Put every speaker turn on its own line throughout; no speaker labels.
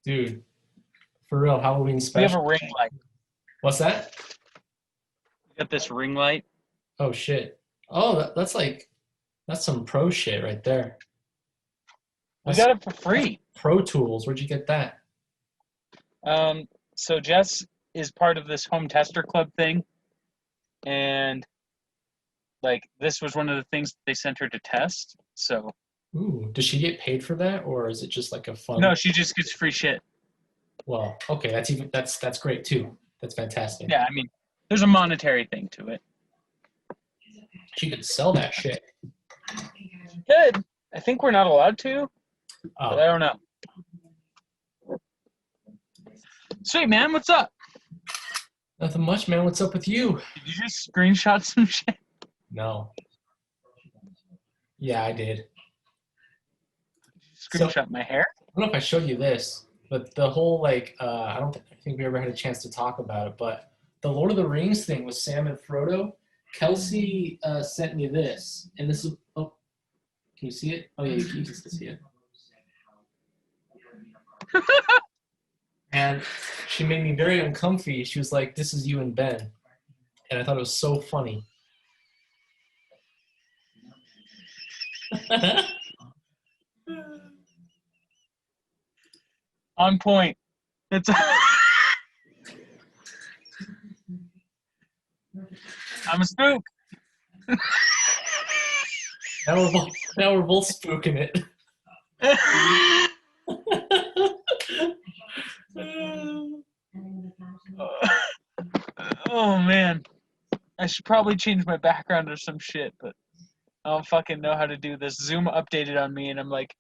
Dude, for real, Halloween
We have a
special.
ring light.
What's that?
We got this ring light.
Oh shit. Oh, that's like that's some pro shit right there.
We
That's
got it for
that's
free.
Pro Tools. Where'd you get that?
Um, so Jess is part of this home tester club thing, and like this was one of the things they sent her to test. So
Ooh, does she get paid for that, or is it just like a
no,
fun?
she just gets free shit.
Well, okay, that's great too. That's fantastic.
Yeah, I mean, there's a monetary thing to it.
She could sell that shit.
Good. I think we're not allowed to, but
Oh,
I don't know. Sweet man, what's up?
nothing much, man. What's up with you?
Did you just screenshot some shit?
No. Yeah, I did. So
Screenshot my hair?
I don't know if I showed you this, but the whole like I don't think we ever had a chance to talk about it, but the Lord of the Rings thing with Sam and Frodo. Kelsey sent me this, and this is oh, can you see it? Oh yeah, you can still see it. And she made me very uncomfy. She was like, "This is you and Ben," and I thought it was so funny.
On point. It's I'm a spook.
Now we're both spooking it.
Oh man. I should probably change my background or some shit, but I don't fucking know how to do this. Zoom updated on me and I'm like,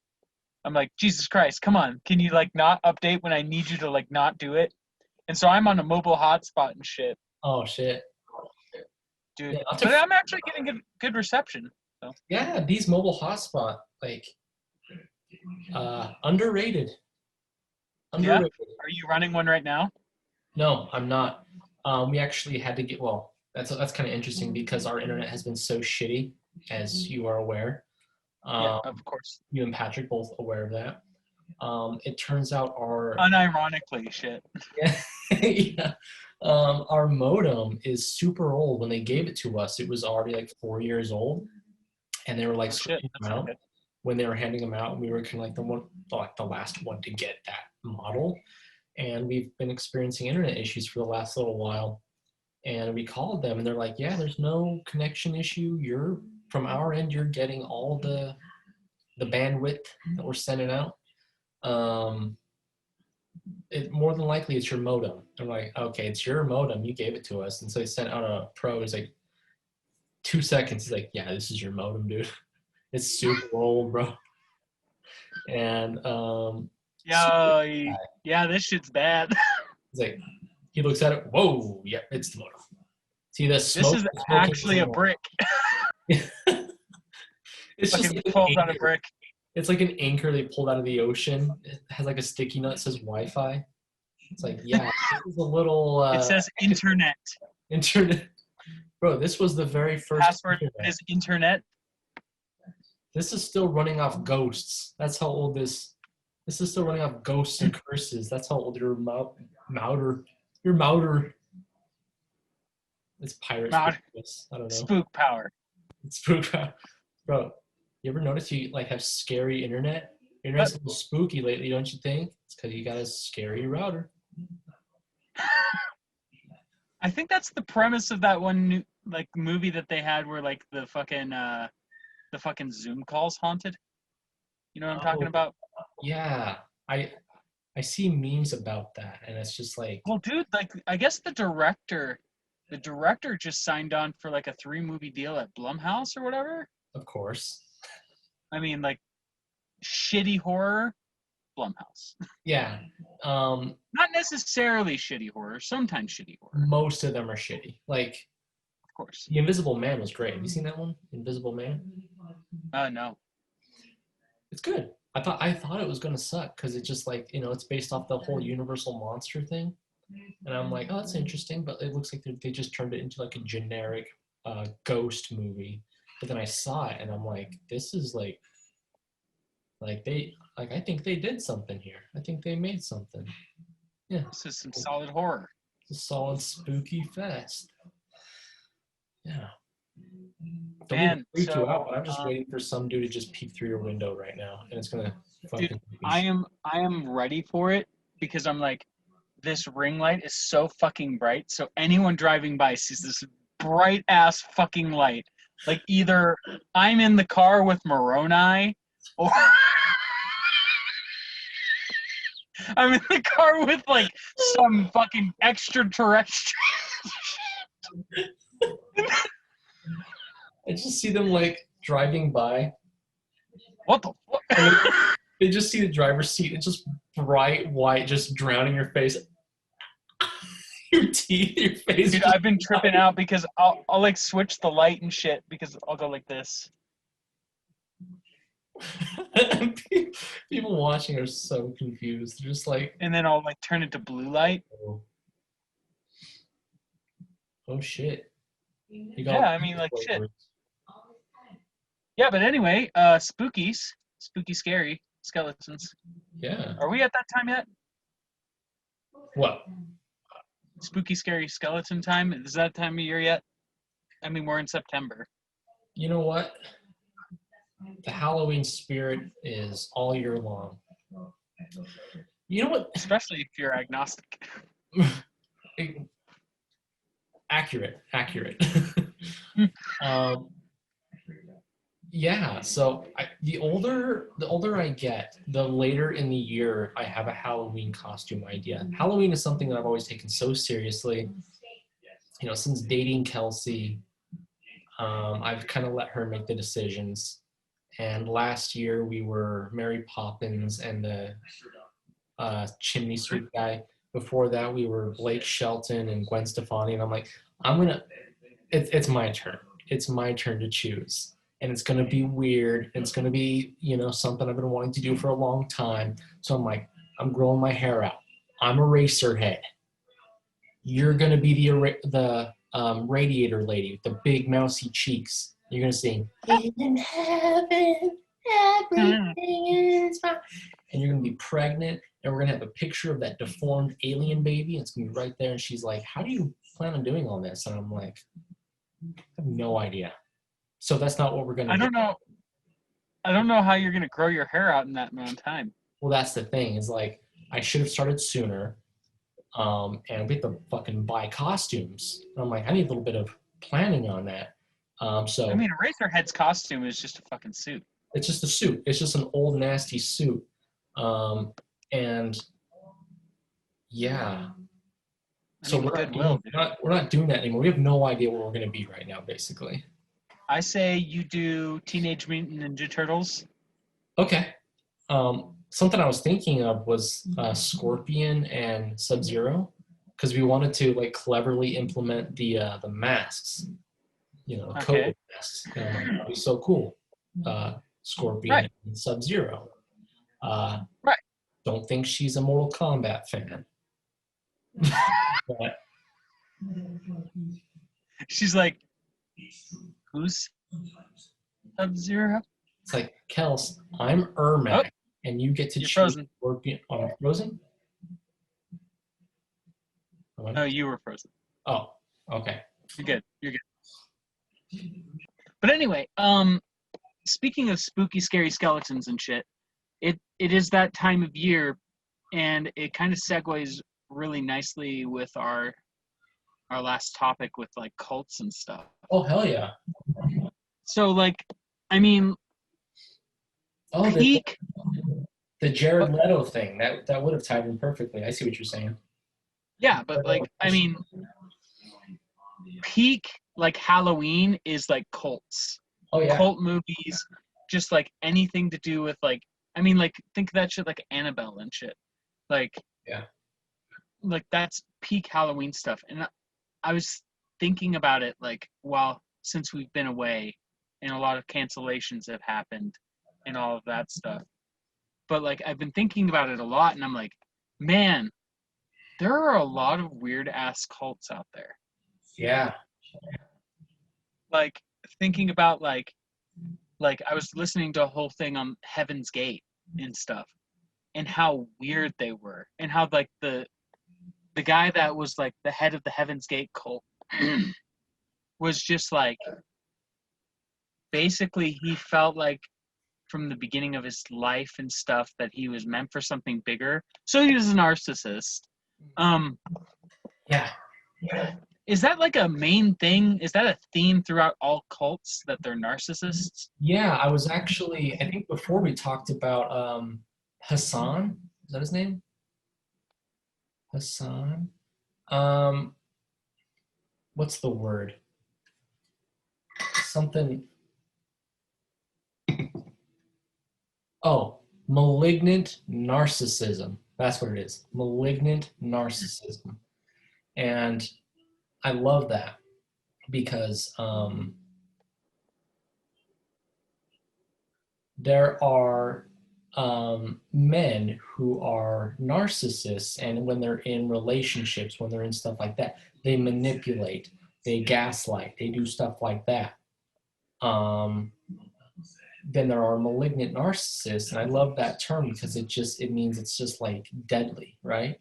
Jesus Christ, come on. Can you like not update when I need you to like not do it? And so I'm on a mobile hotspot and shit,
Oh shit.
dude.
Yeah,
But I'm actually getting good reception. So
yeah, these mobile hotspot like underrated.
yeah.
Underrated.
Are you running one right now?
No, I'm not. We actually had to get well. That's kind of interesting because our internet has been so shitty, as you are aware.
Yeah,
Um,
of course.
you and Patrick both aware of that. It turns out our
Unironically, shit.
yeah, yeah, our modem is super old. When they gave it to us, it was already like 4 years old, and they were like
Oh shit,
switching
that's
them
not
out
good.
when they were handing them out. And we were kind of like the last one to get that model, and we've been experiencing internet issues for the last little while. And we called them, and they're like, "Yeah, there's no connection issue. You're from our end. You're getting all the bandwidth that we're sending out. Um, it more than likely it's your modem." I'm like, "Okay, it's your modem. You gave it to us." And so they sent out a pro. It's like 2 seconds. He's like, "Yeah, this is your modem, dude. It's super old, bro." And super
Yeah, yeah, this shit's bad.
he's like, he looks at it. Whoa, yep, it's the modem. See the
This
smoke?
is
The smoking
actually a
signal.
brick.
It's just
Fucking
like an
pulls out a
anchor.
brick.
It's like an anchor they pulled out of the ocean. It has like a sticky note that says Wi-Fi. It's like, yeah, this is a little
It says internet.
internet. Bro, this was the very first
Password
internet.
is internet.
This is still running off ghosts. That's how old this is still running off ghosts and curses. That's how old your mouter your mouter it's pirates.
Not
I don't know.
spook power.
It's spook. Bro, you ever notice you like have scary internet?
But
Internet's a little spooky lately, don't you think? It's because you got a scary router.
I think that's the premise of that one new, like movie that they had where like the fucking Zoom calls haunted. You know what I'm talking
Oh,
about?
yeah. I see memes about that, and it's just like,
Well, dude, like I guess the director just signed on for like a 3 movie deal at Blumhouse or whatever.
of course.
I mean, like shitty horror, Blumhouse.
Yeah.
Not necessarily shitty horror, sometimes shitty horror,
Most of them are shitty. Like
of course.
The Invisible Man was great. Have you seen that one? Invisible Man?
No.
It's good. I thought it was gonna suck because it's just like, it's based off the whole Universal monster thing. And I'm like, oh, that's interesting, but it looks like they just turned it into like a generic ghost movie. But then I saw it and I'm like, this is I think they did something here. I think they made something. Yeah,
This is some solid horror.
it's a solid spooky fest. Yeah. Don't mean to
Man,
freak you out,
so
but I'm just waiting for some dude to just peek through your window right now, and it's gonna
dude,
fucking.
I am ready for it because I'm like, this ring light is so fucking bright. So anyone driving by sees this bright ass fucking light. Like either I'm in the car with Moroni, or I'm in the car with like some fucking extraterrestrial.
I just see them like driving by,
What the fuck?
and they just see the driver's seat. It's just bright white, just drowning your face. Your teeth, your face.
Dude, I've been tripping out because I'll like switch the light and shit because I'll go like this.
People watching are so confused. They're just like,
And then I'll like turn it to blue light.
oh shit.
Yeah, I mean like shit. Yeah, but anyway, spooky, scary skeletons.
Yeah.
Are we at that time yet?
What?
Spooky, scary skeleton time? Is that time of year yet? I mean, we're in September.
You know what? The Halloween spirit is all year long. You know what?
Especially if you're agnostic.
Accurate. Yeah, so the older I get, the later in the year I have a Halloween costume idea. Halloween is something that I've always taken so seriously. You know, since dating Kelsey, I've kind of let her make the decisions. And last year we were Mary Poppins and the chimney sweep guy. Before that we were Blake Shelton and Gwen Stefani. And I'm like, it's my turn. It's my turn to choose. And it's going to be weird. And it's going to be, you know, something I've been wanting to do for a long time. So I'm like, I'm growing my hair out. I'm a racer head. You're going to be the radiator lady with the big mousy cheeks. You're going to sing, in heaven, everything is fine. And you're going to be pregnant. And we're going to have a picture of that deformed alien baby. And it's going to be right there. And she's like, how do you plan on doing all this? And I'm like, I have no idea. So that's not what we're going to do.
I don't know how you're going to grow your hair out in that amount of time.
Well, that's the thing is like, I should have started sooner. And we have to fucking buy costumes. And I'm like, I need a little bit of planning on that. So
I mean, Eraserhead's costume is just a fucking suit.
It's just a suit. It's just an old nasty suit. And yeah. So we're not doing that anymore. We have no idea where we're going to be right now, basically.
I say you do Teenage Mutant Ninja Turtles.
Okay. Something I was thinking of was Scorpion and Sub-Zero, because we wanted to like cleverly implement the masks, you know, COVID masks. That'd be so cool. Scorpion and Sub-Zero.
Right.
Don't think she's a Mortal Kombat fan. But
she's like, who's Sub-Zero?
It's like, Kels, I'm Ermac, and you get to choose
frozen.
Scorpion. Oh, I'm frozen?
No, you were frozen.
Oh, okay.
You're good. But anyway, speaking of spooky, scary skeletons and shit, it is that time of year, and it kind of segues really nicely with our last topic with like cults and stuff.
Oh, hell yeah.
So like, I mean, peak
the Jared Leto thing that would have tied in perfectly. I see what you're saying.
Yeah, but like, I mean, peak like Halloween is like cults.
Oh yeah.
Cult movies, just like anything to do with like, I mean, like think of that shit like Annabelle and shit. Like,
yeah,
like that's peak Halloween stuff. And I was thinking about it like, well, since we've been away and a lot of cancellations have happened and all of that stuff. But like I've been thinking about it a lot, and I'm like, man, there are a lot of weird ass cults out there.
Yeah.
Like thinking about like I was listening to a whole thing on Heaven's Gate, and stuff, and how weird they were, and how like the guy that was like the head of the Heaven's Gate cult was just like, basically he felt like from the beginning of his life and stuff that he was meant for something bigger. So he was a narcissist.
Yeah.
Is that like a main thing? Is that a theme throughout all cults that they're narcissists?
Yeah, I was actually, I think before we talked about Hassan. Is that his name? Hassan? Um, what's the word? Something. Oh, malignant narcissism. That's what it is. Malignant narcissism. And I love that because there are men who are narcissists, and when they're in relationships, when they're in stuff like that, they manipulate, they gaslight, they do stuff like that. Um, then there are malignant narcissists, and I love that term because it means it's just like deadly, right?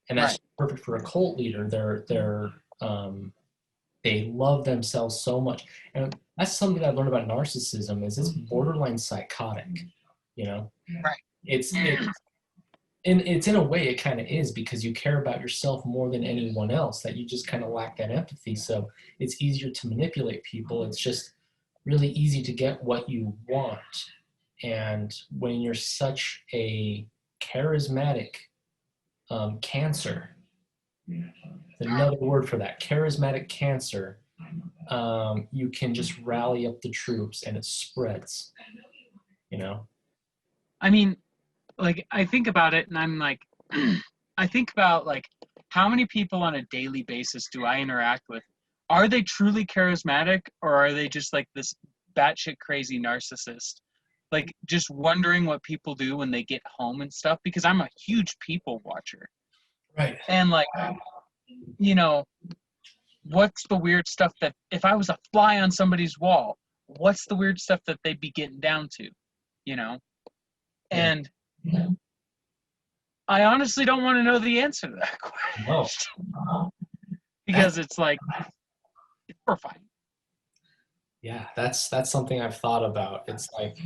And that's
Right.
perfect for a cult leader. They love themselves so much, and that's something I learned about narcissism is it's borderline psychotic. You know,
Right.
it's in a way it kind of is because you care about yourself more than anyone else. That you just kind of lack that empathy, so it's easier to manipulate people. It's just really easy to get what you want, and when you're such a charismatic cancer, another word for that, charismatic cancer, you can just rally up the troops and it spreads, you know?
I mean, like I think about it and I'm like, I think about like how many people on a daily basis do I interact with? Are they truly charismatic, or are they just like this batshit crazy narcissist? Like just wondering what people do when they get home and stuff, because I'm a huge people watcher.
Right.
And like, you know, what's the weird stuff that if I was a fly on somebody's wall, what's the weird stuff that they'd be getting down to, you know?
Yeah.
And I honestly don't want to know the answer to that
No.
question because it's like it's horrifying.
Yeah, that's something I've thought about. It's like,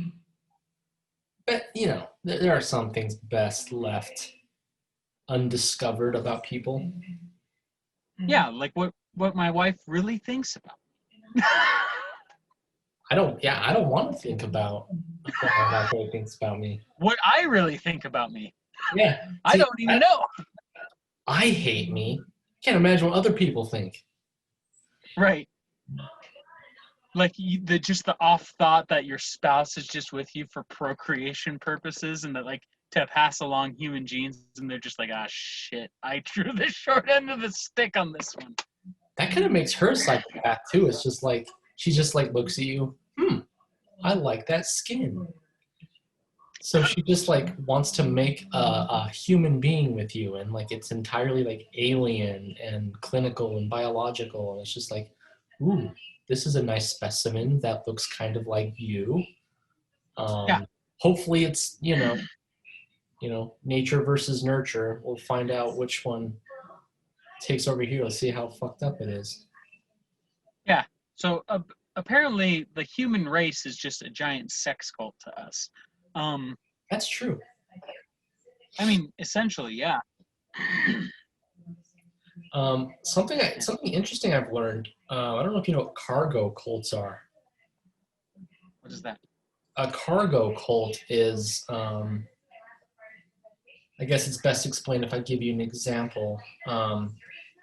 but there are some things best left undiscovered about people.
Yeah, like what my wife really thinks about me.
I don't want to think about what my wife really thinks about me.
What I really think about me.
Yeah.
I
See,
don't even know.
I hate me. Can't imagine what other people think.
Right. Like just the off thought that your spouse is just with you for procreation purposes and that like to pass along human genes, and they're just like, ah shit, I drew the short end of the stick on this one.
That kind of makes her a psychopath too. It's just like she just like looks at you. I like that skin. So she just like wants to make a human being with you, and like it's entirely like alien and clinical and biological, and it's just like, ooh, this is a nice specimen that looks kind of like you.
Yeah.
Hopefully, it's nature versus nurture. We'll find out which one takes over here. Let's see how fucked up it is.
Yeah. So apparently the human race is just a giant sex cult to us.
That's true.
I mean, essentially, yeah.
Something interesting I've learned. I don't know if you know what cargo cults are.
What is that?
A cargo cult is, I guess it's best explained if I give you an example.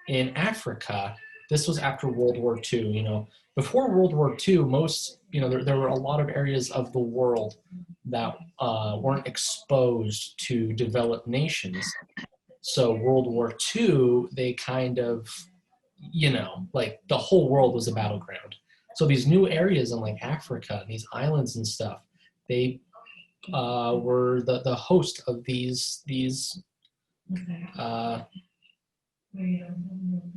In Africa, this was after World War II. Before World War II, there were a lot of areas of the world that weren't exposed to developed nations. So World War II, they kind of, like the whole world was a battleground. So these new areas in like Africa, these islands and stuff, they were the host of these uh,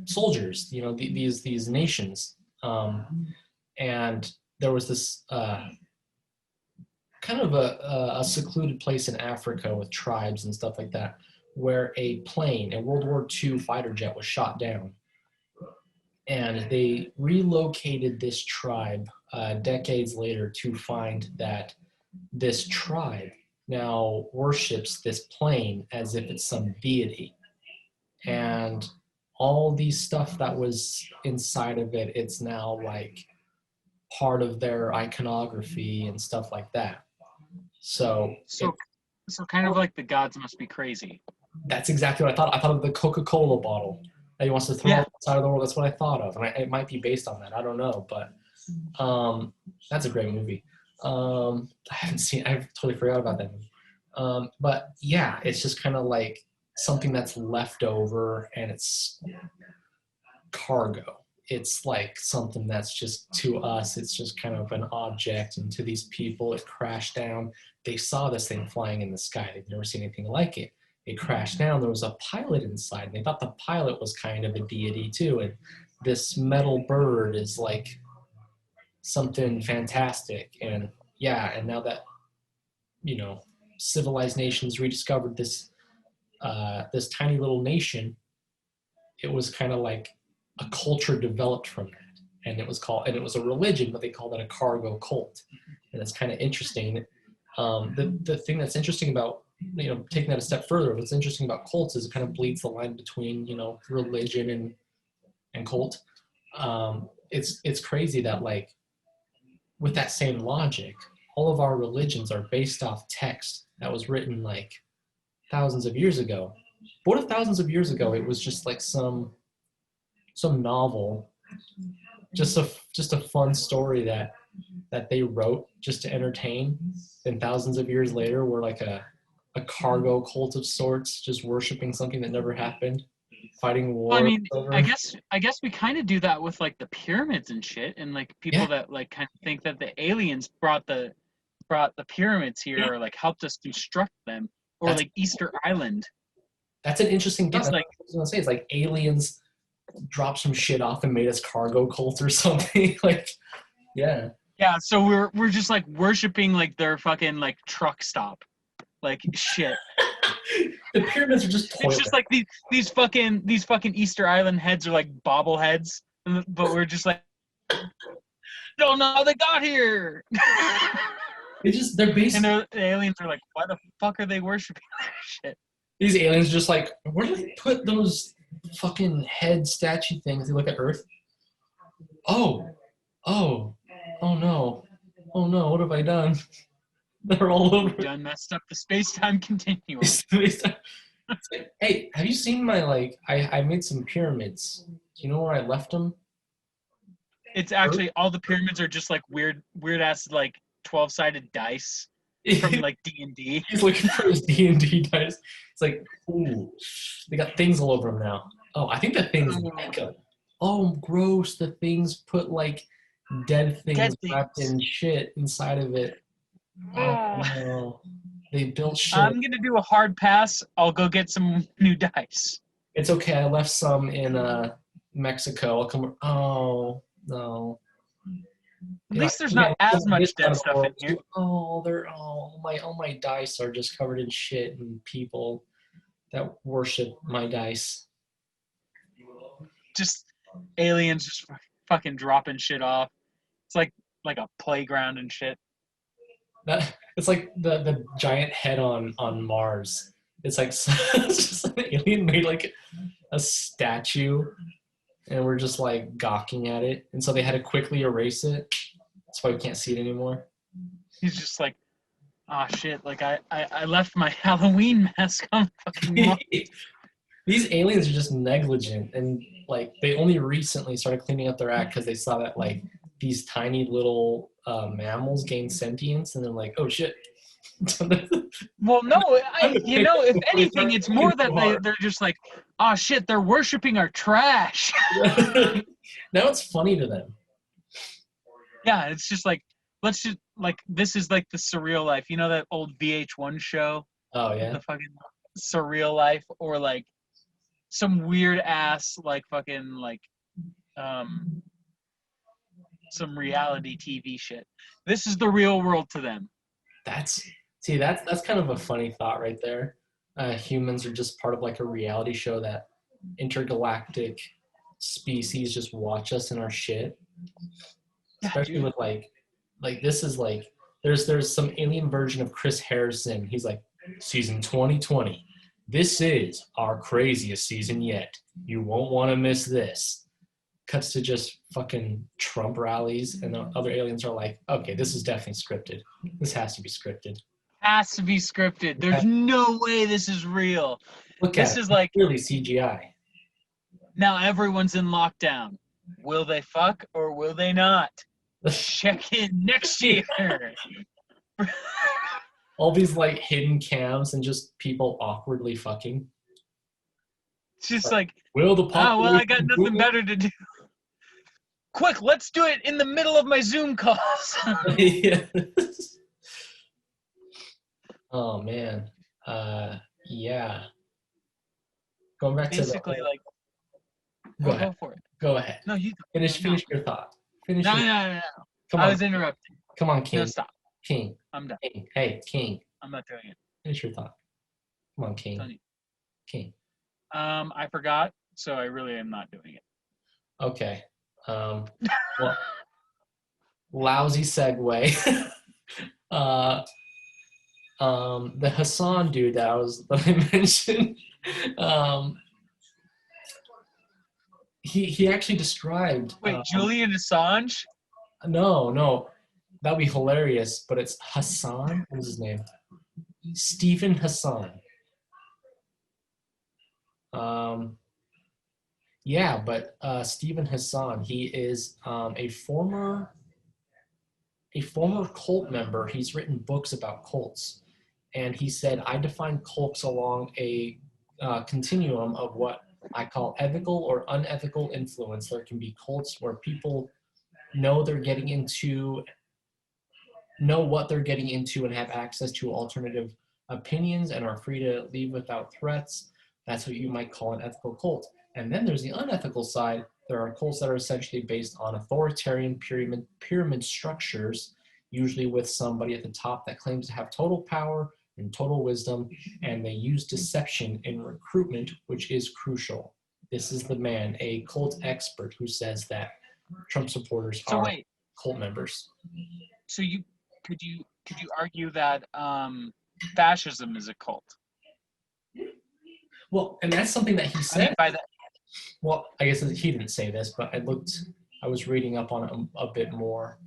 soldiers, these nations, and there was this kind of a secluded place in Africa with tribes and stuff like that, where a plane, a World War II fighter jet, was shot down, and they relocated this tribe decades later to find that this tribe now worships this plane as if it's some deity, and all these stuff that was inside of it, it's now like part of their iconography and stuff like that. So
So, so kind of like the gods must be crazy.
that's exactly what I thought. I thought of the Coca-Cola bottle that he wants to throw
Yeah.
outside of the world. That's what I thought of, and it might be based on that. I don't know, but that's a great movie. I haven't seen. I've totally forgot about that movie. But yeah, it's just kind of like something that's left over, and it's cargo. It's like something that's just to us, it's just kind of an object, and to these people, it crashed down. They saw this thing flying in the sky. They've never seen anything like it. It crashed down. There was a pilot inside, and they thought the pilot was kind of a deity too. And this metal bird is like something fantastic. And yeah, and now that civilized nations rediscovered this tiny little nation, it was kind of like a culture developed from that, and it was a religion, but they called it a cargo cult, and it's kind of interesting. The thing that's interesting about taking that a step further, what's interesting about cults is it kind of bleeds the line between religion and cult. It's crazy that like with that same logic, all of our religions are based off text that was written like thousands of years ago. But what if thousands of years ago it was just like some novel, just a fun story that they wrote just to entertain. Then thousands of years later, we're like a cargo cult of sorts, just worshiping something that never happened, fighting
Well, I
war
mean,
over.
I guess we kind of do that with like the pyramids and shit, and like people
Yeah.
that like kind of think that the aliens brought the pyramids here or like helped us construct them, or
That's
like Easter Island.
that's an interesting thought.
It's
That's
like,
what I was gonna say. It's like aliens dropped some shit off and made us cargo cults or something. Like, yeah.
yeah, so we're just like worshiping like their fucking like truck stop, like shit.
The pyramids are just
It's
toilets.
just like these fucking Easter Island heads are like bobbleheads, but we're just like, don't know how they got here.
They're based.
And the aliens are like, why the fuck are they worshiping that shit?
These aliens just like, where do they put those fucking head statue things? They look at Earth. Oh, oh, oh no, oh no! What have I done? They're all over.
Done messed up the space-time continuum.
It's like, hey, have you seen my like? I made some pyramids. Do you know where I left them?
It's actually all the pyramids are just like weird ass like 12-sided dice from like D&D.
He's looking for his D&D dice. It's like, ooh, they got things all over them now. Oh, I think the things like them. Oh, gross! The things put like dead things wrapped in shit inside of it. Oh no! They built shit.
I'm gonna do a hard pass. I'll go get some new dice.
It's okay. I left some in Mexico. I'll come. Oh no!
At least there's not as much dead stuff in here.
Oh, all my dice are just covered in shit and people that worship my dice.
Just aliens just fucking dropping shit off. It's like a playground and shit.
It's like the giant head on Mars. It's like it's just an alien made like a statue, and we're just like gawking at it. And so they had to quickly erase it. That's why we can't see it anymore.
He's just like, oh shit! Like I left my Halloween mask on fucking Mars.
These aliens are just negligent, and like they only recently started cleaning up their act because they saw that like these tiny little mammals gain sentience, and they're like, oh shit.
Well, no, if anything, it's more that they're just like, oh shit, they're worshiping our trash.
Now it's funny to them.
Yeah, it's just like, let's just like, this is like the Surreal Life. You know that old VH1 show?
Oh yeah.
The fucking Surreal Life, or like some weird ass like fucking like some reality TV shit. This is the real world to them.
That's kind of a funny thought right there. Humans are just part of like a reality show that intergalactic species just watch us in our shit.
Yeah,
Especially
dude.
with like this is like there's some alien version of Chris Harrison. He's like season 2020. This is our craziest season yet. You won't want to miss this. Cuts to just fucking Trump rallies, and the other aliens are like, okay, this is definitely scripted. This has to be scripted.
Has to be scripted. There's no way this is real.
Look at
This
it.
is like,
Really CGI.
now everyone's in lockdown. Will they fuck or will they not? Check in next year.
All these like hidden cams and just people awkwardly fucking.
It's just like,
Will the
oh, well, I
population
got nothing better to do. Quick, let's do it in the middle of my Zoom calls.
Oh man. Yeah. Going back
Basically,
to the
like,
go
for it.
Go ahead.
No, you
Finish your thought. Finish
No,
your
no.
Come
I
on.
was interrupting.
Come on, King.
No, stop.
King.
I'm done.
King. Hey, King.
I'm not doing it.
Finish your thought. Come on, King.
Tony.
King.
I forgot, so I really am not doing it.
Okay. Well, lousy segue. The Hassan dude that I mentioned, he actually described.
Wait, Julian Assange?
No, that'd be hilarious. But it's Hassan. What was his name? Stephen Hassan. Yeah, but Stephen Hassan, he is a former cult member. He's written books about cults, and he said, I define cults along a continuum of what I call ethical or unethical influence. There can be cults where people know what they're getting into and have access to alternative opinions and are free to leave without threats. That's what you might call an ethical cult. And then there's the unethical side. There are cults that are essentially based on authoritarian pyramid structures, usually with somebody at the top that claims to have total power and total wisdom, and they use deception in recruitment, which is crucial. This is the man, a cult expert, who says that Trump supporters are cult members.
So could you argue that fascism is a cult?
Well, and that's something that he said.
I mean, by that.
Well, I guess he didn't say this, but I was reading up on it a bit more,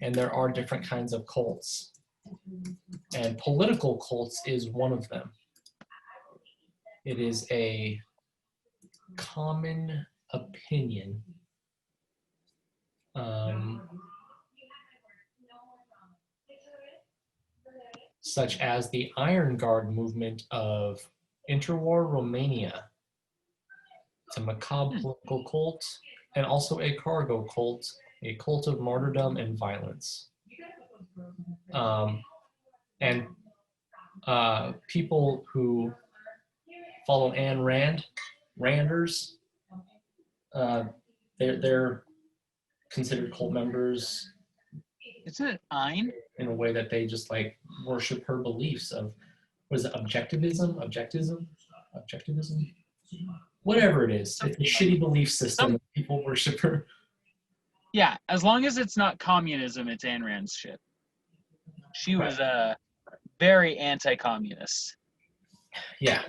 and there are different kinds of cults, and political cults is one of them. It is a common opinion such as the Iron Guard movement of interwar Romania. It's a macabre political cult, and also a cargo cult, a cult of martyrdom and violence. And people who follow Ayn Randers, they're considered cult members.
Isn't it Ayn?
In a way that they just like worship her beliefs of, what is it, objectivism? Whatever it is, it's a shitty belief system. People worship her.
Yeah, as long as it's not communism, it's Ayn Rand's shit. She was very anti-communist.
Yeah.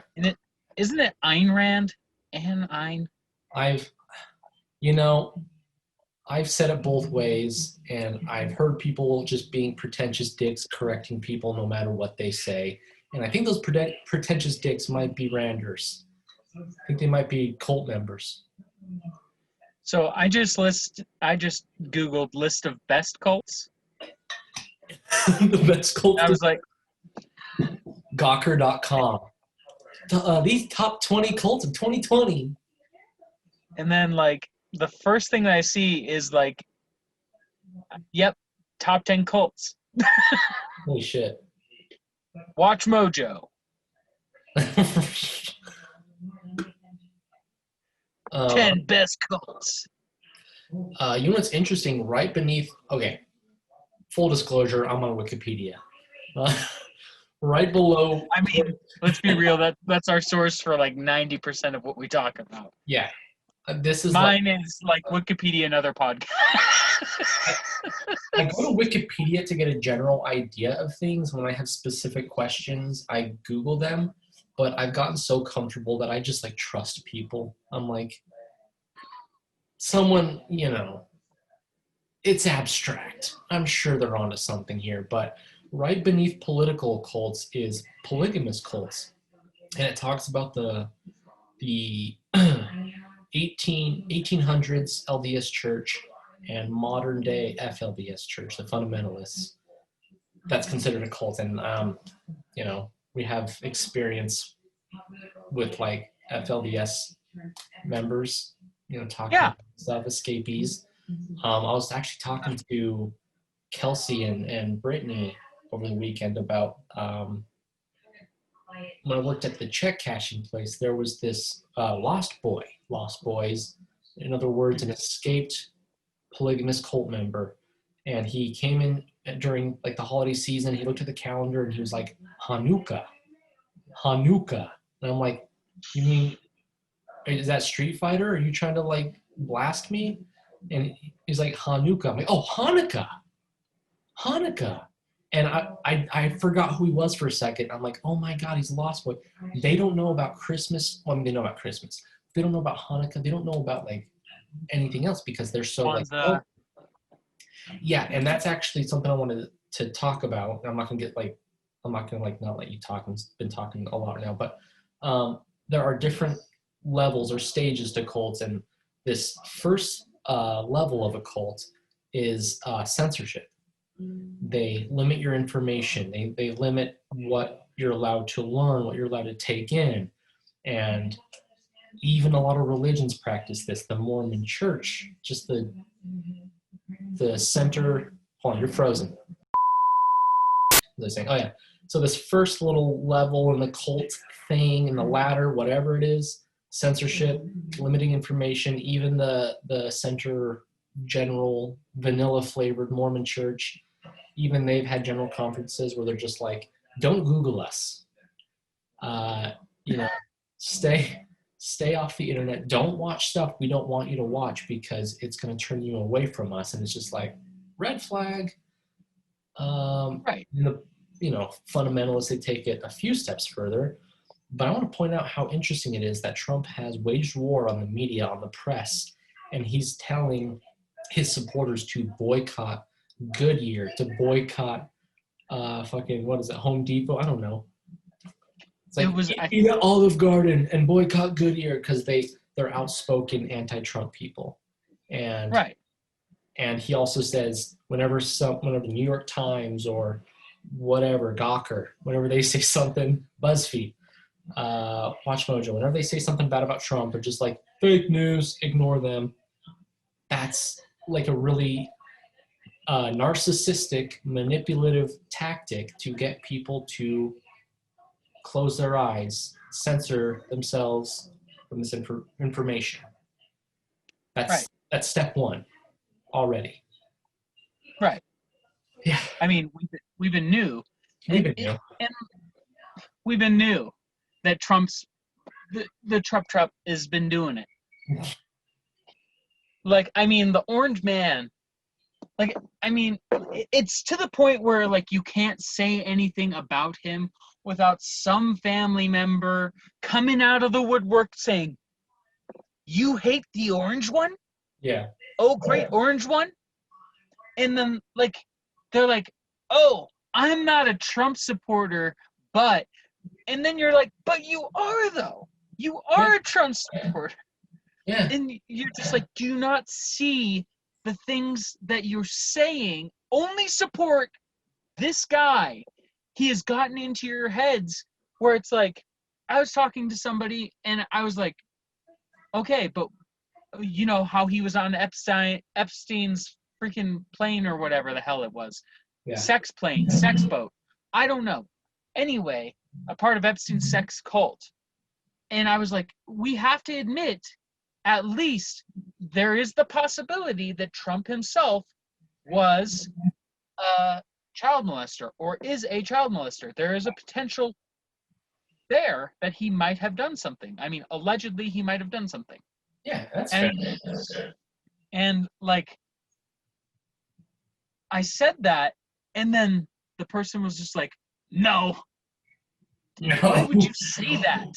Isn't it Ayn Rand? Ayn?
I've said it both ways, and I've heard people just being pretentious dicks correcting people no matter what they say. And I think those pretentious dicks might be Randers. I think they might be cult members.
So I just Googled list of best cults.
The best cults.
I was like,
Gawker.com. These top 20 cults of 2020.
And then like the first thing that I see is like, yep, top 10 cults.
Holy shit.
Watch Mojo. 10 best cults.
You know what's interesting? Right beneath, okay, full disclosure, I'm on Wikipedia. right below.
I mean, let's be real. That's our source for like 90% of what we talk about.
Yeah, this is like
Mine is like Wikipedia and other podcasts.
I go to Wikipedia to get a general idea of things. When I have specific questions, I Google them. But I've gotten so comfortable that I just like trust people. I'm like, someone, it's abstract. I'm sure they're onto something here. But right beneath political cults is polygamous cults. And it talks about the 1800s LDS Church and modern day FLDS Church, the fundamentalists. That's considered a cult, and we have experience with like FLDS members, talking
Yeah.
about stuff, escapees. I was actually talking to Kelsey and Brittany over the weekend about when I worked at the check cashing place. There was this lost boys, in other words, an escaped polygamous cult member, and he came in during like the holiday season. He looked at the calendar and he was like, Hanukkah, and I'm like, you mean, is that Street Fighter? Are you trying to like blast me? And he's like, Hanukkah. I'm like, oh, Hanukkah. And I forgot who he was for a second. I'm like, oh my God, he's a lost boy. They don't know about Christmas. Well, I mean, they know about Christmas. They don't know about Hanukkah. They don't know about like anything else because they're so like, oh. Yeah. And that's actually something I wanted to talk about. I'm not gonna not let you talk. I've been talking a lot now, but there are different levels or stages to cults, and this first level of a cult is censorship. They limit your information. They limit what you're allowed to learn, what you're allowed to take in, and even a lot of religions practice this. The Mormon Church, just the center. Hold on, you're frozen. They're saying, oh yeah. So this first little level in the cult thing, in the ladder, whatever it is, censorship, limiting information, even the center general vanilla flavored Mormon Church, even they've had general conferences where they're just like, don't Google us. Stay off the internet. Don't watch stuff we don't want you to watch because it's going to turn you away from us. And it's just like, red flag.
Right.
Fundamentalists, they take it a few steps further. But I want to point out how interesting it is that Trump has waged war on the media, on the press, and he's telling his supporters to boycott Goodyear, to boycott Home Depot. I don't know. It's like eat at Olive Garden and boycott Goodyear because they're outspoken anti-Trump people. And
right.
And he also says whenever the New York Times or whatever, Gawker, whenever they say something, BuzzFeed, WatchMojo, whenever they say something bad about Trump, or just like fake news, ignore them. That's like a really narcissistic, manipulative tactic to get people to close their eyes, censor themselves from this information. That's step one already.
Right.
Yeah.
I mean, we've been new. And we've been new that the Trump has been doing it. Like, I mean, the orange man, like, I mean, it's to the point where, like, you can't say anything about him without some family member coming out of the woodwork saying, you hate the orange one?
Yeah.
Oh, great, orange one? And then, like, they're like, oh, I'm not a Trump supporter, but, and then you're like, but you are, though. You are a Trump supporter.
Yeah.
And you're just like, do you not see the things that you're saying only support this guy? He has gotten into your heads where it's like, I was talking to somebody and I was like, okay, but you know how he was on Epstein's freaking plane or whatever the hell it was.
Yeah.
Sex plane, sex boat. I don't know. Anyway, a part of Epstein's sex cult. And I was like, we have to admit, at least there is the possibility that Trump himself was child molester or is a child molester. There is a potential there that he might have done something. I mean, allegedly he might have done something.
Yeah, that's fair.
And like I said that, and then the person was just like, no.
No.
Why would you say that?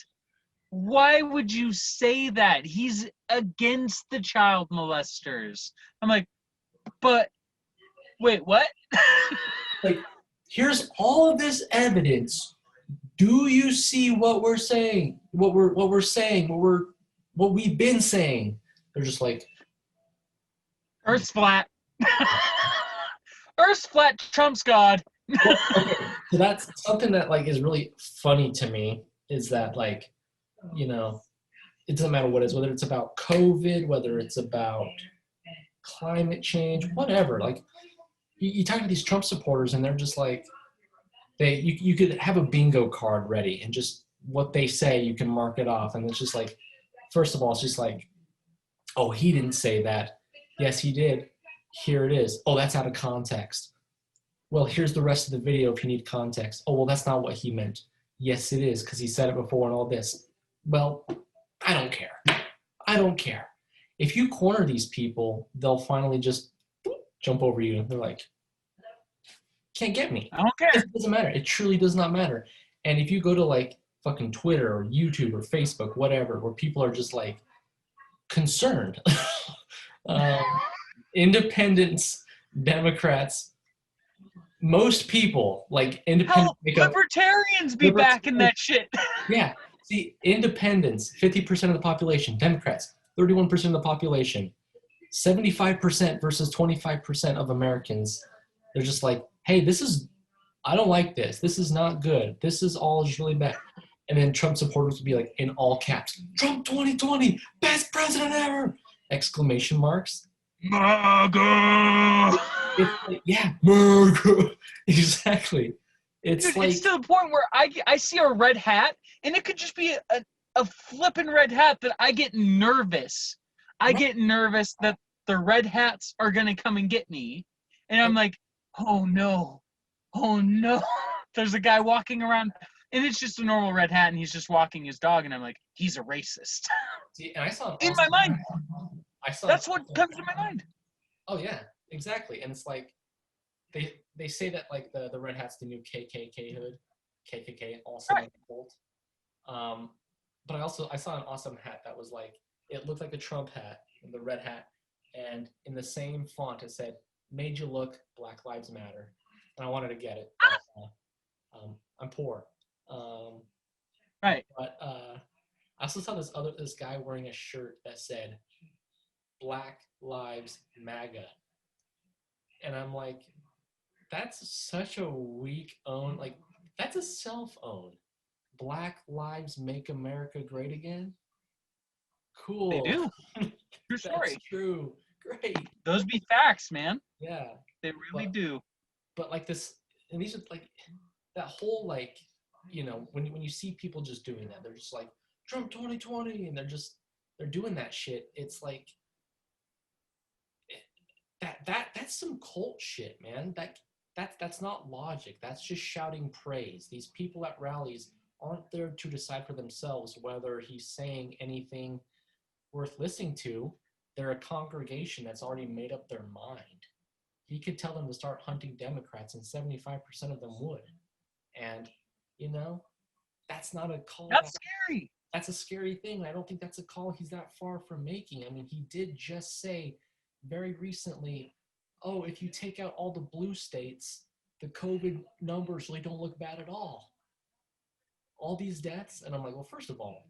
Why would you say that? He's against the child molesters. I'm like, but wait, what?
Like, here's all of this evidence. Do you see what we're saying? What we've been saying? They're just like,
Earth's flat. Earth's flat trumps God.
well, okay. So that's something that like is really funny to me is that like, you know, it doesn't matter what it is, whether it's about COVID, whether it's about climate change, whatever. Like you talk to these Trump supporters and they're just like, you could have a bingo card ready and just what they say you can mark it off. And it's just like, first of all, it's just like, oh, he didn't say that. Yes, he did. Here it is. Oh, that's out of context. Well, here's the rest of the video if you need context. Oh, well, that's not what he meant. Yes, it is, because he said it before and all this. Well, I don't care. I don't care. If you corner these people, they'll finally just jump over you. They're like, can't get me.
I don't care.
It doesn't matter. It truly does not matter. And if you go to like fucking Twitter or YouTube or Facebook, whatever, where people are just like concerned, independents, Democrats, most people like independent.
Hell, libertarians be backing that shit.
Yeah. See, independents, 50% of the population, Democrats, 31% of the population, 75% versus 25% of Americans. They're just like, hey, I don't like this. This is not good. This is all just really bad. And then Trump supporters would be like, in all caps, Trump 2020, best president ever! Exclamation marks.
MAGA!
Yeah, MAGA. Exactly. It's
Dude,
like,
it's to the point where I see a red hat, and it could just be a flipping red hat that I get nervous. I get nervous that the red hats are going to come and get me. And I'm like, oh no. Oh no. There's a guy walking around, and it's just a normal red hat, and he's just walking his dog, and I'm like, he's a racist.
see, and I saw
In my mind. That's what comes to my mind.
Oh yeah, exactly. And it's like they say that like the red hat's the new KKK hood, KKK also
Right.
like a cult. But I saw an awesome hat that was like it looked like a Trump hat, the red hat, and in the same font it said "Made you look, Black Lives Matter," and I wanted to get it. But, I'm poor.
Right.
But I also saw this guy wearing a shirt that said Black Lives MAGA. And I'm like, that's such a weak own, like, that's a self-own. Black Lives Make America Great Again? Cool.
They do. True story.
That's true. Great.
Those be facts, man.
Yeah.
They really do.
But like this, and these are like, that whole like, you know, when you see people just doing that, they're just like, Trump 2020, and they're doing that shit. It's like, that's some cult shit, man. That's not logic. That's just shouting praise. These people at rallies aren't there to decide for themselves whether he's saying anything worth listening to. They're a congregation that's already made up their mind. He could tell them to start hunting Democrats, and 75% of them would. And you know, that's not a call.
That's scary.
That's a scary thing. I don't think that's a call he's that far from making. I mean, he did just say very recently, oh, if you take out all the blue states, the COVID numbers really don't look bad at all. All these deaths, and I'm like, well, first of all,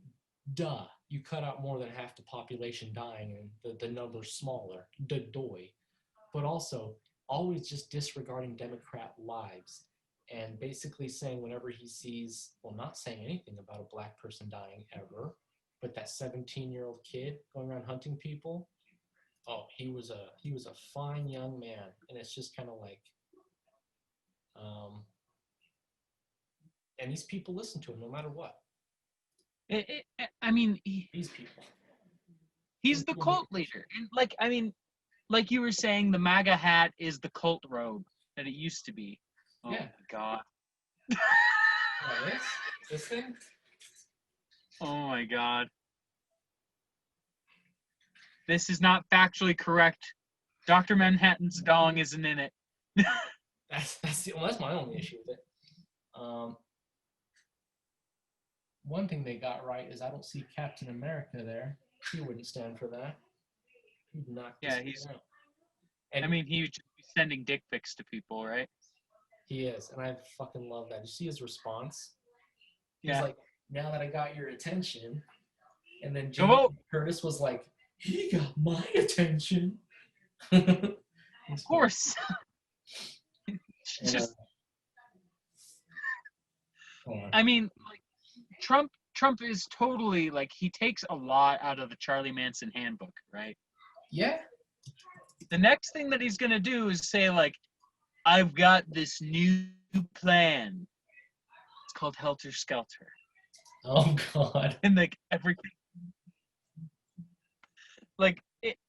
duh, you cut out more than half the population dying and the number's smaller, doy. But also, always just disregarding Democrat lives and basically saying whenever he sees, well, not saying anything about a black person dying ever, but that 17-year-old kid going around hunting people, oh, he was a fine young man. And it's just kind of like, and these people listen to him no matter what.
I mean,
These people.
he's the cult leader. And like you were saying, the MAGA hat is the cult robe that it used to be. Oh
Yeah.
my god.
Yeah, this thing?
Oh my god. This is not factually correct. Dr. Manhattan's dong isn't in it.
That's my only issue with it. One thing they got right is I don't see Captain America there. He wouldn't stand for that. He'd knock this thing out. And
I mean, he would just be sending dick pics to people, right?
he is, and I fucking love that. You see his response? He's
Yeah.
like, "Now that I got your attention," and then
Go
Jamie
vote.
Curtis was like, "He got my attention."
Of course. Just, I mean, like, Trump is totally like, he takes a lot out of the Charlie Manson handbook, right?
Yeah.
The next thing that he's gonna do is say like, I've got this new plan. It's called Helter Skelter.
Oh God.
And like everything, like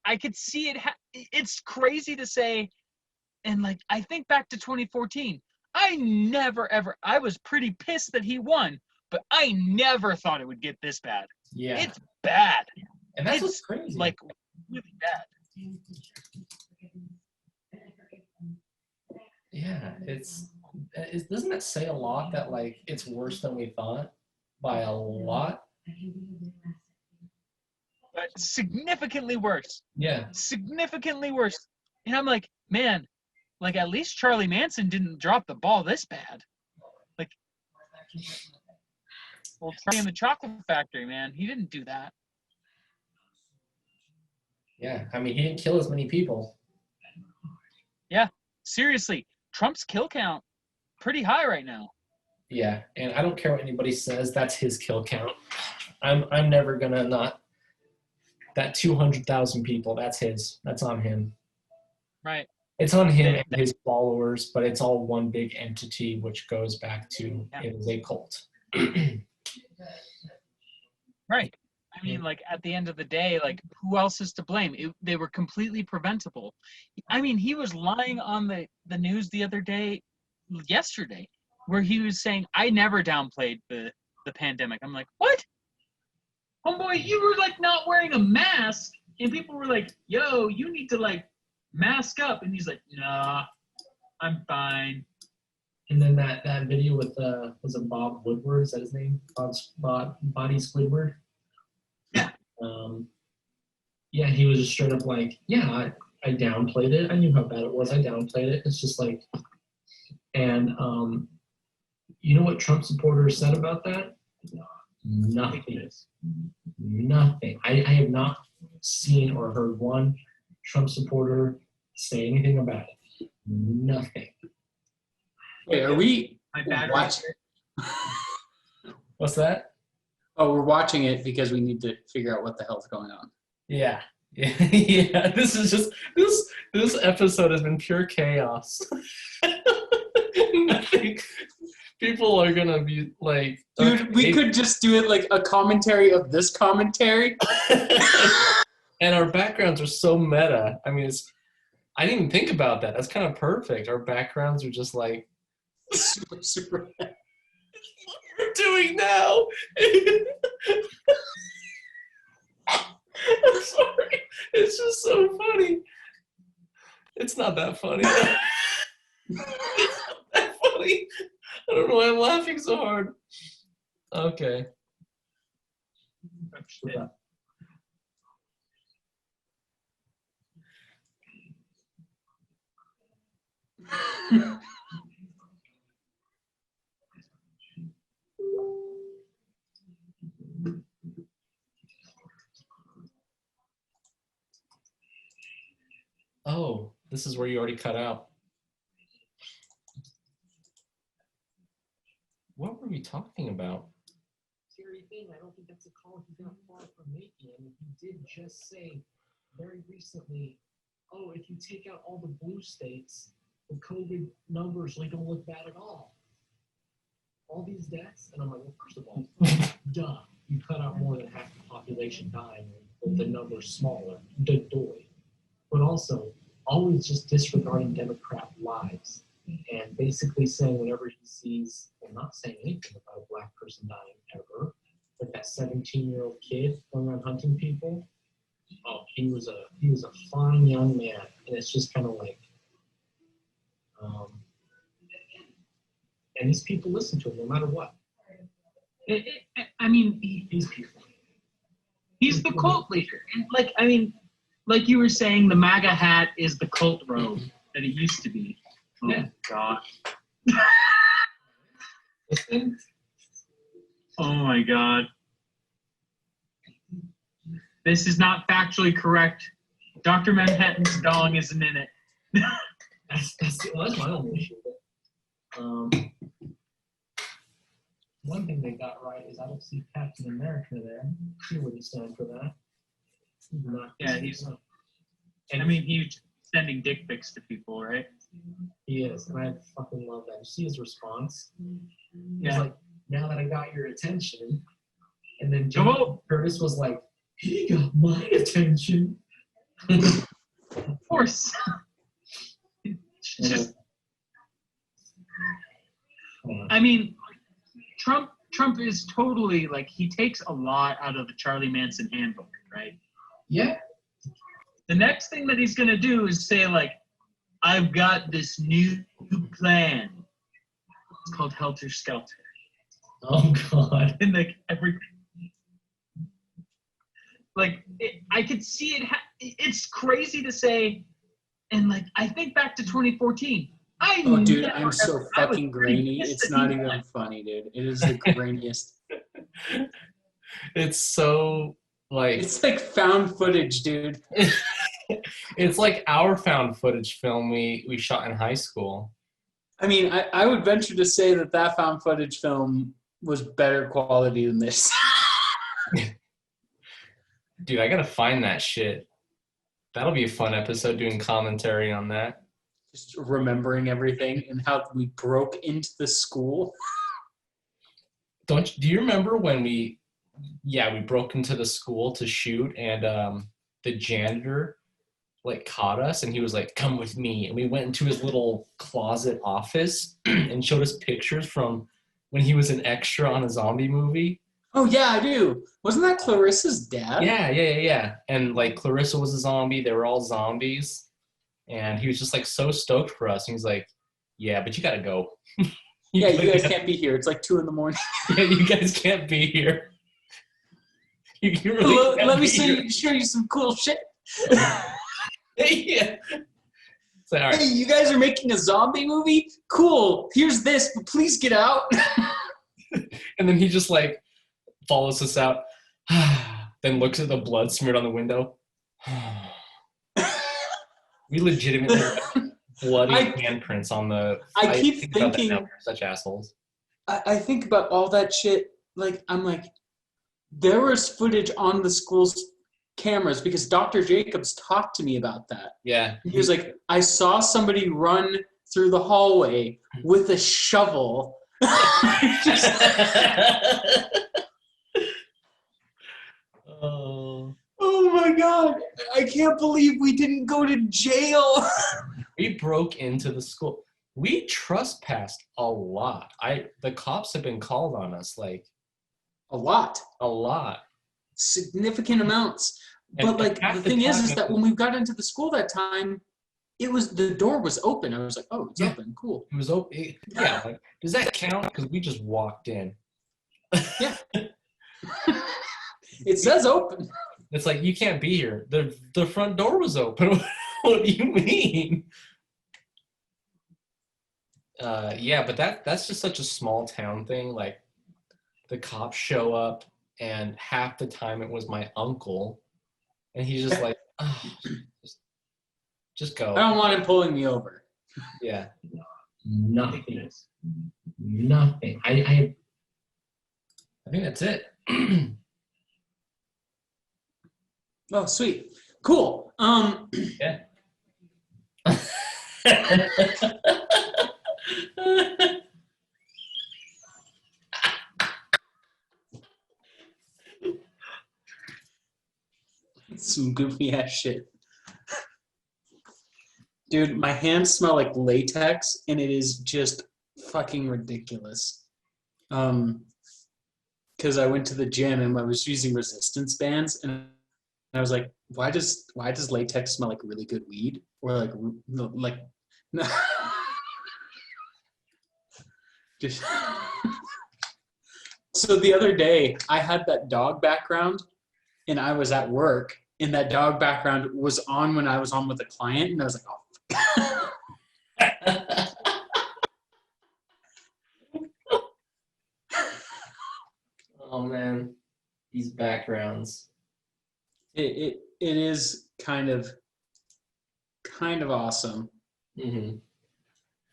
I could see it. It's crazy to say, and like I think back to 2014. I never ever. I was pretty pissed that he won, but I never thought it would get this bad.
Yeah.
It's bad.
And that's what's crazy.
Like really bad.
Yeah, doesn't that say a lot that like it's worse than we thought by a lot?
But significantly worse.
Yeah.
Significantly worse. And I'm like, man, like at least Charlie Manson didn't drop the ball this bad. Like, well, Charlie in the Chocolate Factory, man, he didn't do that.
Yeah, I mean, he didn't kill as many people.
Yeah, seriously, Trump's kill count pretty high right now.
Yeah, and I don't care what anybody says. That's his kill count. I'm never gonna not. That 200,000 people. That's his. That's on him.
Right.
It's on him and his followers, but it's all one big entity, which goes back to it is a cult.
Right. I mean, like at the end of the day, like who else is to blame? They were completely preventable. I mean, he was lying on the news the other day, yesterday, where he was saying, "I never downplayed the pandemic." I'm like, what? Homeboy, you were like not wearing a mask, and people were like, "Yo, you need to like mask up," and he's like, "Nah, I'm fine."
And then that video with was it Bob Woodward? Is that his name? Body Squidward.
Yeah.
Yeah, he was just straight up like, yeah, I downplayed it. I knew how bad it was. I downplayed it. It's just like, and you know what Trump supporters said about that? Nothing. Nothing. I have not seen or heard one Trump supporter say anything about it. Nothing.
Wait, are we
watching?
What's that?
Oh, we're watching it because we need to figure out what the hell's going on.
Yeah. Yeah. This is just this episode has been pure chaos. Nothing. People are gonna be like,
dude, we could just do it like a commentary of this commentary.
And our backgrounds are so meta. I mean, I didn't even think about that. That's kind of perfect. Our backgrounds are just like
super.
What we're doing now. I'm sorry. It's just so funny. It's not that funny. It's not that funny. I don't know why I'm laughing so hard. Okay. Oh, this is where you already cut out. What were we talking about?
Scary thing, I don't think that's a call he's not far from making. And he did just say very recently, oh, if you take out all the blue states, the COVID numbers really don't look bad at all. All these deaths, and I'm like, well, first of all, duh, you cut out more than half the population dying, with the numbers smaller, doy. But also, always just disregarding Democrat lives and basically saying whenever he sees, well, not saying anything about a black person dying ever, but that 17-year-old kid going around hunting people. Oh, he was a fine young man, and it's just kind of like, and these people listen to him no matter what.
I mean,
These people.
he's the cult leader. And like you were saying, the MAGA hat is the cult robe that it used to be. Oh,
Yeah.
God.
Listen,
Oh, my God. This is not factually correct. Dr. Manhattan's dong isn't in it.
that's my only issue. But, one thing they got right is I don't see Captain America there. He wouldn't stand for that. He's not.
Yeah, he's.
And
I mean, he's sending dick pics to people, right?
he is, and I fucking love that. You see his response? He's
Yeah.
like, "Now that I got your attention," and then
Go.
Curtis was like, "He got my attention."
Of course. Just, I mean, Trump is totally like, he takes a lot out of the Charlie Manson handbook, right?
Yeah.
The next thing that he's gonna do is say like, I've got this new plan. It's called Helter Skelter.
Oh God.
And like I could see it. It's crazy to say, and like I think back to 2014.
Oh, dude,
never
I'm so
ever- I was
fucking
pretty
grainy.
pissed
It's
that
not
he
even
won.
funny, dude. It is the grainiest.
It's so like
It's like found footage, dude.
it's like our found footage film we shot in high school.
I mean, I would venture to say that found footage film was better quality than this.
Dude, I gotta find that shit. That'll be a fun episode doing commentary on that.
Just remembering everything and how we broke into the school.
Do you remember when we broke into the school to shoot and the janitor like caught us and he was like, "Come with me," and we went into his little closet office and showed us pictures from when he was an extra on a zombie movie.
Oh, yeah, I do. Wasn't that Clarissa's dad?
Yeah. And like Clarissa was a zombie. They were all zombies. And he was just like so stoked for us. And he's like, "Yeah, but you gotta go."
Yeah, you guys can't be here. It's like 2 a.m.
Yeah, you guys can't be here. You really can't
Let me
be
show you some cool shit.
Yeah. It's like, all right.
Hey, you guys are making a zombie movie? Cool. Here's this, but please get out.
And then he just like follows us out, then looks at the blood smeared on the window. We legitimately have bloody handprints on the.
I keep
think about that
thinking-
now, we're such assholes.
I think about all that shit. Like, I'm like, there was footage on the school's cameras because Dr. Jacobs talked to me about that.
Yeah.
He was like, I saw somebody run through the hallway with a shovel.
Oh.
Oh my God. I can't believe we didn't go to jail.
We broke into the school. We trespassed a lot. The cops have been called on us like
A lot.
a lot.
Significant amounts.
And
But like
half
the
the
thing is
time
that when we got into the school that time, the door was open. I was like, oh, it's
Yeah.
open. Cool.
It was open. Yeah. Like, does that count? Because we just walked in.
It says open.
It's like you can't be here. The front door was open. What do you mean? Yeah, but that's just such a small town thing. Like the cops show up, and half the time it was my uncle, and he's just like, oh, just go.
I don't want him pulling me over.
Yeah.
Nothing. Nothing. I
think that's it.
Oh, sweet. Cool.
Yeah.
Some goofy ass shit. Dude, my hands smell like latex, and it is just fucking ridiculous. Because I went to the gym and I was using resistance bands, and I was like, why does latex smell like really good weed? Or like just So the other day I had that dog background and I was at work and that dog background was on when I was on with a client and I was like,
Oh man, these backgrounds.
it is kind of awesome.
Mm-hmm.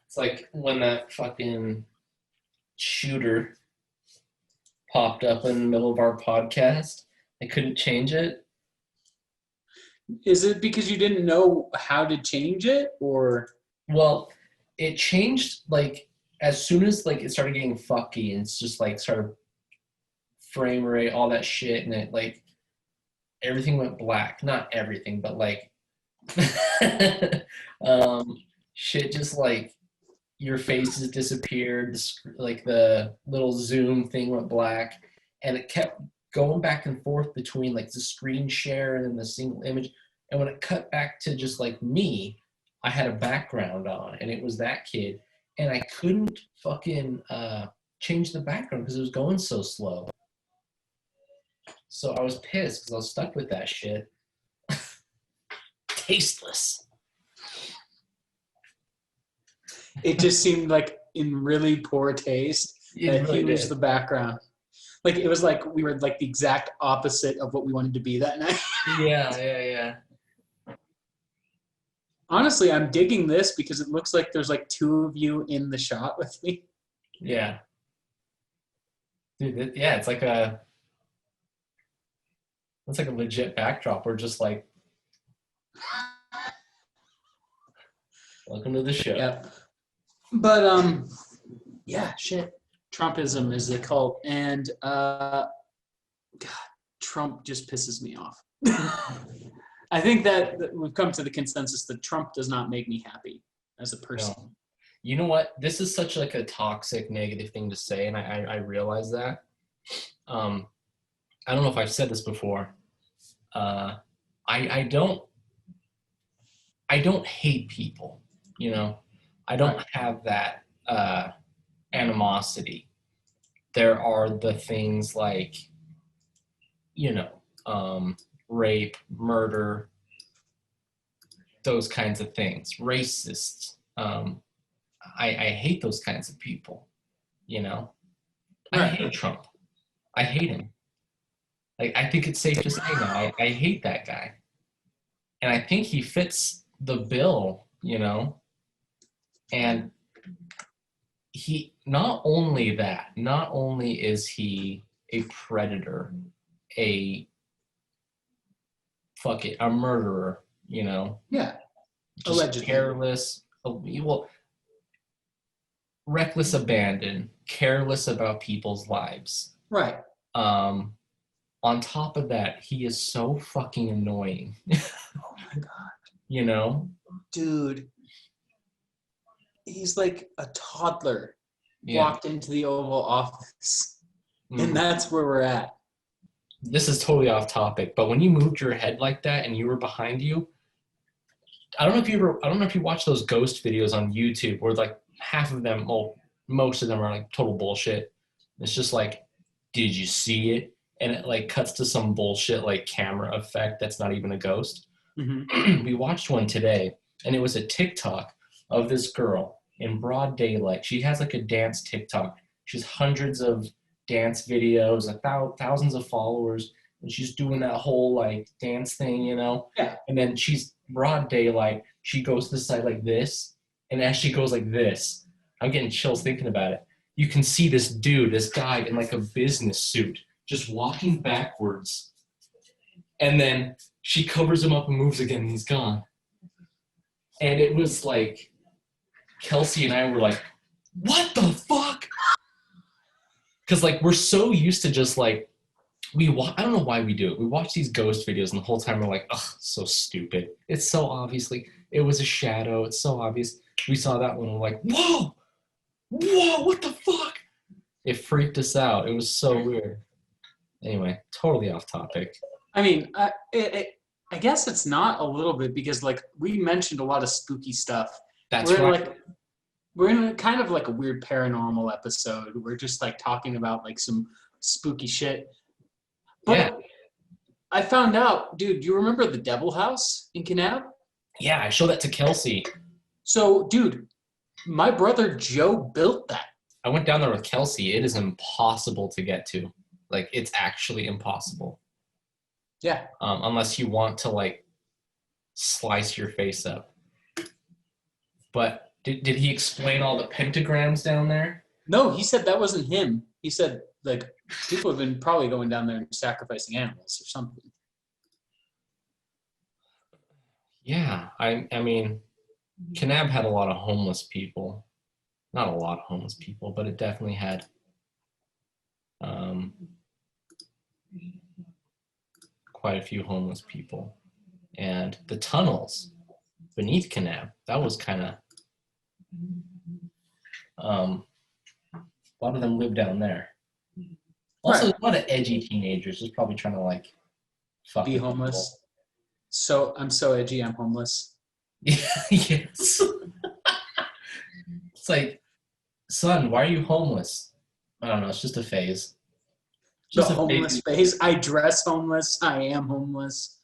It's like when that fucking shooter popped up in the middle of our podcast. I couldn't change it.
Is it because you didn't know how to change it, or?
Well, it changed like as soon as like it started getting fucky and it's just like started frame rate, all that shit, and it like everything went black. Not everything, but like shit just like your faces disappeared, like the little zoom thing went black, and it kept going back and forth between like the screen share and then the single image. And when it cut back to just like me, I had a background on, and it was that kid, and I couldn't fucking change the background because it was going so slow. So I was pissed because I was stuck with that shit. Tasteless.
It just seemed like in really poor taste that
really
he was
did.
the background. Like it was like we were like the exact opposite of what we wanted to be that night.
Yeah.
Honestly, I'm digging this because it looks like there's like two of you in the shot with me.
Yeah. Dude, it's like a legit backdrop. We're just like, welcome to the show.
Yep. But yeah, shit. Trumpism is the cult, and God, Trump just pisses me off. I think that we've come to the consensus that Trump does not make me happy as a person.
No. You know what? This is such like a toxic, negative thing to say, and I realize that. I don't know if I've said this before. I don't hate people. You know, I don't have that animosity. There are the things like, you know, rape, murder, those kinds of things, racist. I hate those kinds of people, you know. I hate Trump. I hate him. Like, I think it's safe to say now, I hate that guy. And I think he fits the bill, you know. And he, not only is he a predator, a murderer, you know.
Yeah.
Just
Allegedly.
careless, well, reckless abandon, careless about people's lives.
Right.
On top of that, he is so fucking annoying.
Oh my God.
You know?
Dude. He's like a toddler walked into the Oval Office. And that's where we're at.
This is totally off topic, but when you moved your head like that and you were behind you, I don't know if you watch those ghost videos on YouTube where like half of them, well, most of them are like total bullshit. It's just like, did you see it? And it like cuts to some bullshit like camera effect that's not even a ghost.
Mm-hmm.
We watched one today, and it was a TikTok of this girl in broad daylight. She has like a dance TikTok. She has hundreds of dance videos, thousands of followers, and she's doing that whole like dance thing, you know?
Yeah.
And then she's broad daylight. She goes to the side like this, and as she goes like this, I'm getting chills thinking about it. You can see this dude, this guy in like a business suit, just walking backwards. And then she covers him up and moves again, and he's gone. And it was like, Kelsey and I were like, what the fuck? Because like we're so used to just like, I don't know why we do it. We watch these ghost videos and the whole time we're like, ugh, so stupid. It's so obviously, It was a shadow. It's so obvious. We saw that one. We're like, whoa, what the fuck? It freaked us out. It was so weird. Anyway, totally off topic.
I mean, I guess it's not a little bit because like we mentioned a lot of spooky stuff.
That's
we're
right.
like we're in a kind of like a weird paranormal episode. We're just like talking about like some spooky shit. But
Yeah.
I found out, dude, you remember the Devil House in Kanab?
Yeah, I showed that to Kelsey.
So, dude, my brother Joe built that.
I went down there with Kelsey. It is impossible to get to. Like, it's actually impossible.
Yeah.
Unless you want to, like, slice your face up. But did he explain all the pentagrams down there?
No, he said that wasn't him. He said, like, people have been probably going down there and sacrificing animals or something.
Yeah, I mean, Kanab had a lot of homeless people. Not a lot of homeless people, but it definitely had quite a few homeless people. And the tunnels beneath Kanab, that was kind of a lot of them live down there. Also,
Right.
a lot of edgy teenagers just probably trying to like fuck
Be
with
homeless. So I'm so edgy, I'm homeless.
people. Yes. It's like, son, why are you homeless? I don't know. It's just a phase.
The
Just a
homeless phase. I dress homeless. I am homeless.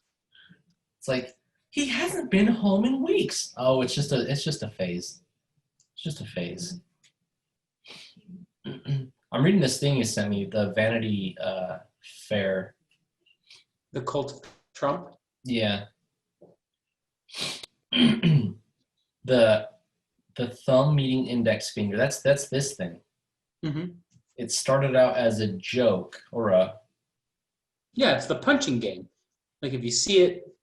It's like he hasn't been home in weeks. Oh, it's just a phase. It's just a phase. I'm reading this thing you sent me, the Vanity Fair.
The cult of Trump.
Yeah. the thumb meeting index finger. That's this thing.
Mm-hmm.
It started out as a joke or a
Yeah, it's the punching game. Like if you see it.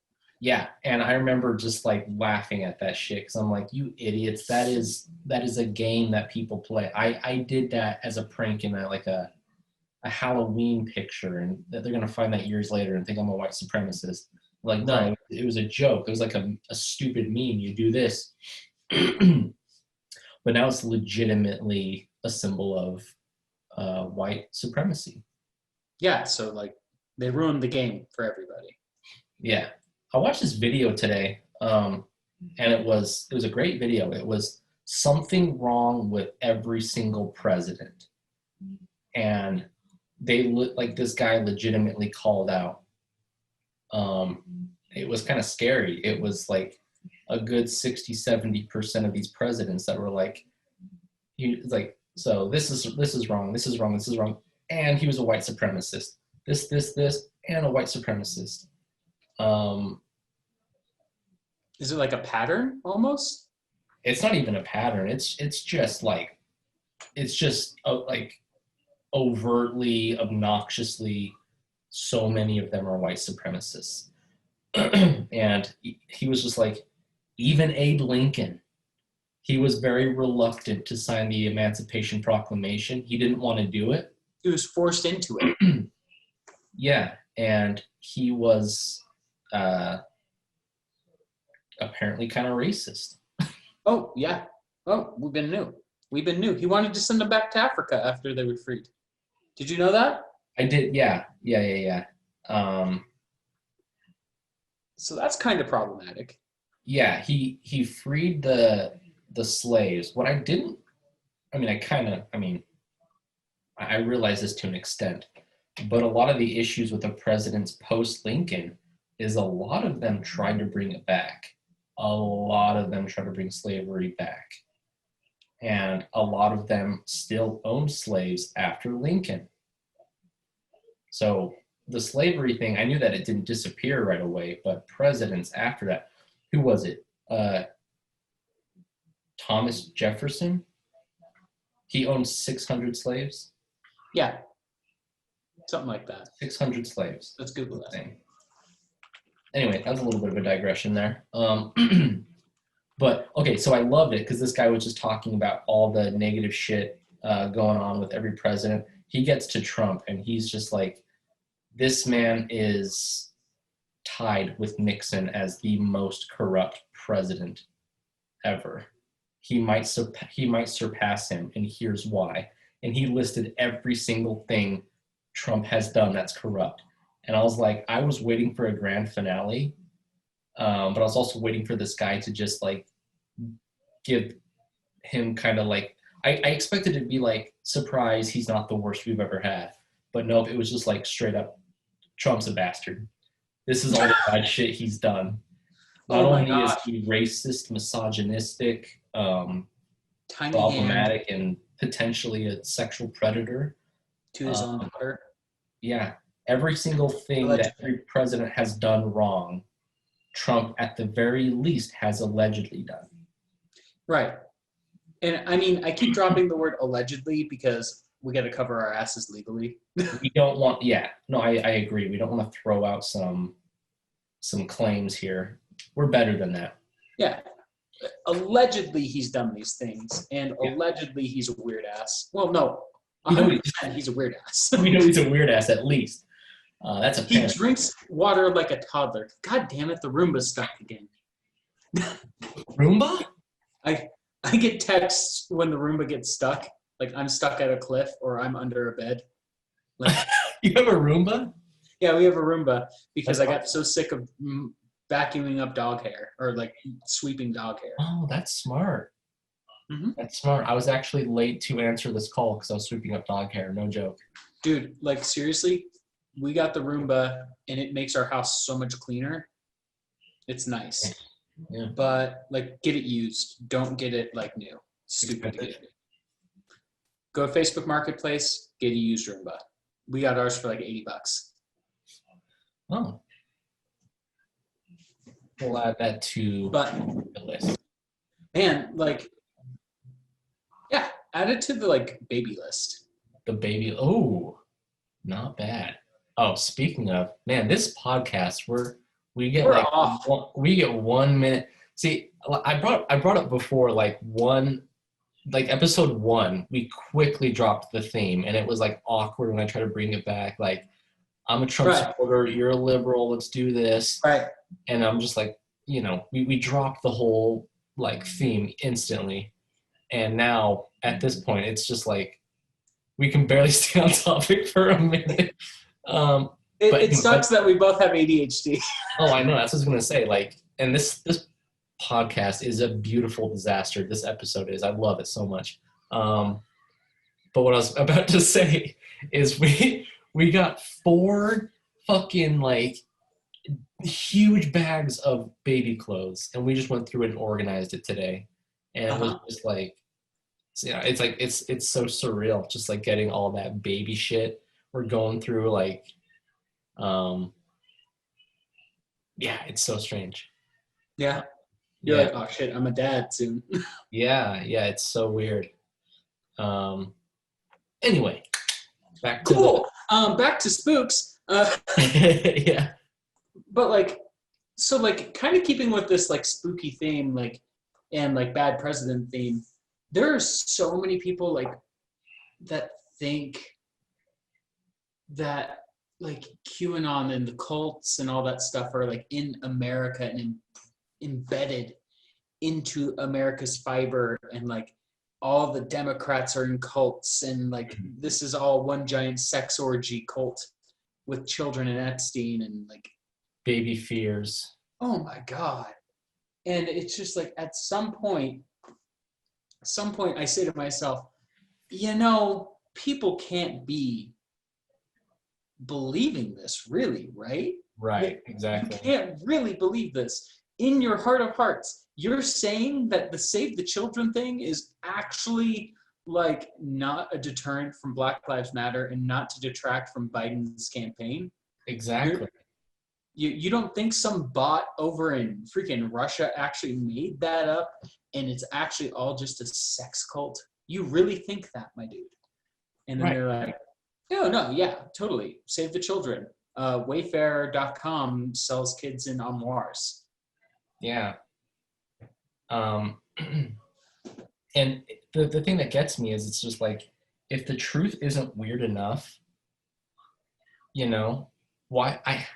yeah, and I remember just like laughing at that shit because I'm like, you idiots! That is a game that people play. I did that as a prank in a Halloween picture, and they're gonna find that years later and think I'm a white supremacist. Like, no,
Right.
it was a joke. It was like a stupid meme. You do this, but now it's legitimately a symbol of white supremacy.
Yeah, so like they ruined the game for everybody.
Yeah. I watched this video today, and it was a great video. It was something wrong with every single president, and they like this guy legitimately called out. It was kind of scary. It was like a good 60-70% of these presidents that were like, he was like, so this is wrong, this is wrong, this is wrong, and he was a white supremacist. This, and a white supremacist.
Is it like a pattern almost?
It's not even a pattern. It's just like overtly, obnoxiously, so many of them are white supremacists. And he was just like, even Abe Lincoln, he was very reluctant to sign the Emancipation Proclamation. He didn't want to do it.
He was forced into it.
Yeah, and he was apparently kind of racist.
Oh, yeah. Oh, we've been new. He wanted to send them back to Africa after they were freed. Did you know that?
I did, yeah.
So that's kind of problematic.
Yeah, he freed the slaves. What I didn't, I realize this to an extent, but a lot of the issues with the presidents post-Lincoln is a lot of them tried to bring it back. A lot of them tried to bring slavery back. And a lot of them still owned slaves after Lincoln. So the slavery thing, I knew that it didn't disappear right away, but presidents after that, who was it? Thomas Jefferson? He owned 600 slaves?
Yeah. Something like that.
600 slaves.
Let's Google that.
Thing. Anyway, that's a little bit of a digression there. But, okay, so I loved it because this guy was just talking about all the negative shit going on with every president. He gets to Trump, and he's just like, this man is tied with Nixon as the most corrupt president ever. He might surpass him, and here's why. And he listed every single thing Trump has done that's corrupt. And I was like, I was waiting for a grand finale, but I was also waiting for this guy to just like give him kind of like, I expected it to be like, surprise, he's not the worst we've ever had. But nope, it was just like straight up, Trump's a bastard. This is all the bad shit he's done. Not only is he racist, misogynistic, problematic, and potentially a sexual predator.
To his own daughter.
Yeah. Every single thing that every president has done wrong, Trump at the very least has allegedly done.
Right. And I mean, I keep dropping the word allegedly because we got to cover our asses legally.
We don't want, I agree. We don't want to throw out some claims here. We're better than that.
Yeah. Allegedly, he's done these things, and allegedly, he's a weird ass. Well, no, 100% he's a weird ass.
We know he's a weird ass, at least. That's a
He drinks water like a toddler. God damn it, the Roomba's stuck again.
Roomba?
I get texts when the Roomba gets stuck, like I'm stuck at a cliff or I'm under a bed. Like,
you have a Roomba?
Yeah, we have a Roomba because I got so sick of vacuuming up dog hair or like sweeping dog hair.
Oh, that's smart.
Mm-hmm.
That's smart. I was actually late to answer this call because I was sweeping up dog hair. No joke.
Dude, like seriously, we got the Roomba and it makes our house so much cleaner. It's nice.
Yeah.
But like get it used. Don't get it like new. Stupid to get it. Go to Facebook Marketplace, get a used Roomba. We got ours for like $80.
Oh. We'll add that to the list.
Man, like, yeah, add it to the like baby list.
The baby, oh, not bad. Oh, speaking of, man, this podcast, we get 1 minute. See, I brought up before, episode 1, we quickly dropped the theme, and it was like awkward when I try to bring it back. Like, I'm a Trump supporter, you're a liberal, let's do this.
Right.
And I'm just like, we dropped the whole like theme instantly. And now at this point, it's just like, we can barely stay on topic for a minute.
It sucks that we both have ADHD.
Oh, I know. That's what I was going to say. Like, and this podcast is a beautiful disaster. This episode is. I love it so much. But what I was about to say is we got 4 fucking like huge bags of baby clothes, and we just went through it and organized it today. And it was just like, it's like it's so surreal, just like getting all that baby shit. We're going through like, it's so strange.
Yeah. You're like, oh shit, I'm a dad soon.
yeah, it's so weird. Anyway, back to
back to spooks.
Yeah.
But like, so like, kind of keeping with this like spooky theme, like, and like bad president theme. There are so many people like that think that like QAnon and the cults and all that stuff are like in America and embedded into America's fiber, and like all the Democrats are in cults, and like this is all one giant sex orgy cult with children and Epstein and like
baby fears.
Oh my God. And it's just like at some point I say to myself, people can't be believing this really, right?
Right, exactly.
You can't really believe this. In your heart of hearts, you're saying that the Save the Children thing is actually like not a deterrent from Black Lives Matter and not to detract from Biden's campaign?
Exactly.
You don't think some bot over in freaking Russia actually made that up and it's actually all just a sex cult? You really think that, my dude? And then they're like, yeah, totally. Save the Children. Wayfair.com sells kids in armoires.
Yeah. And the thing that gets me is it's just like, if the truth isn't weird enough, why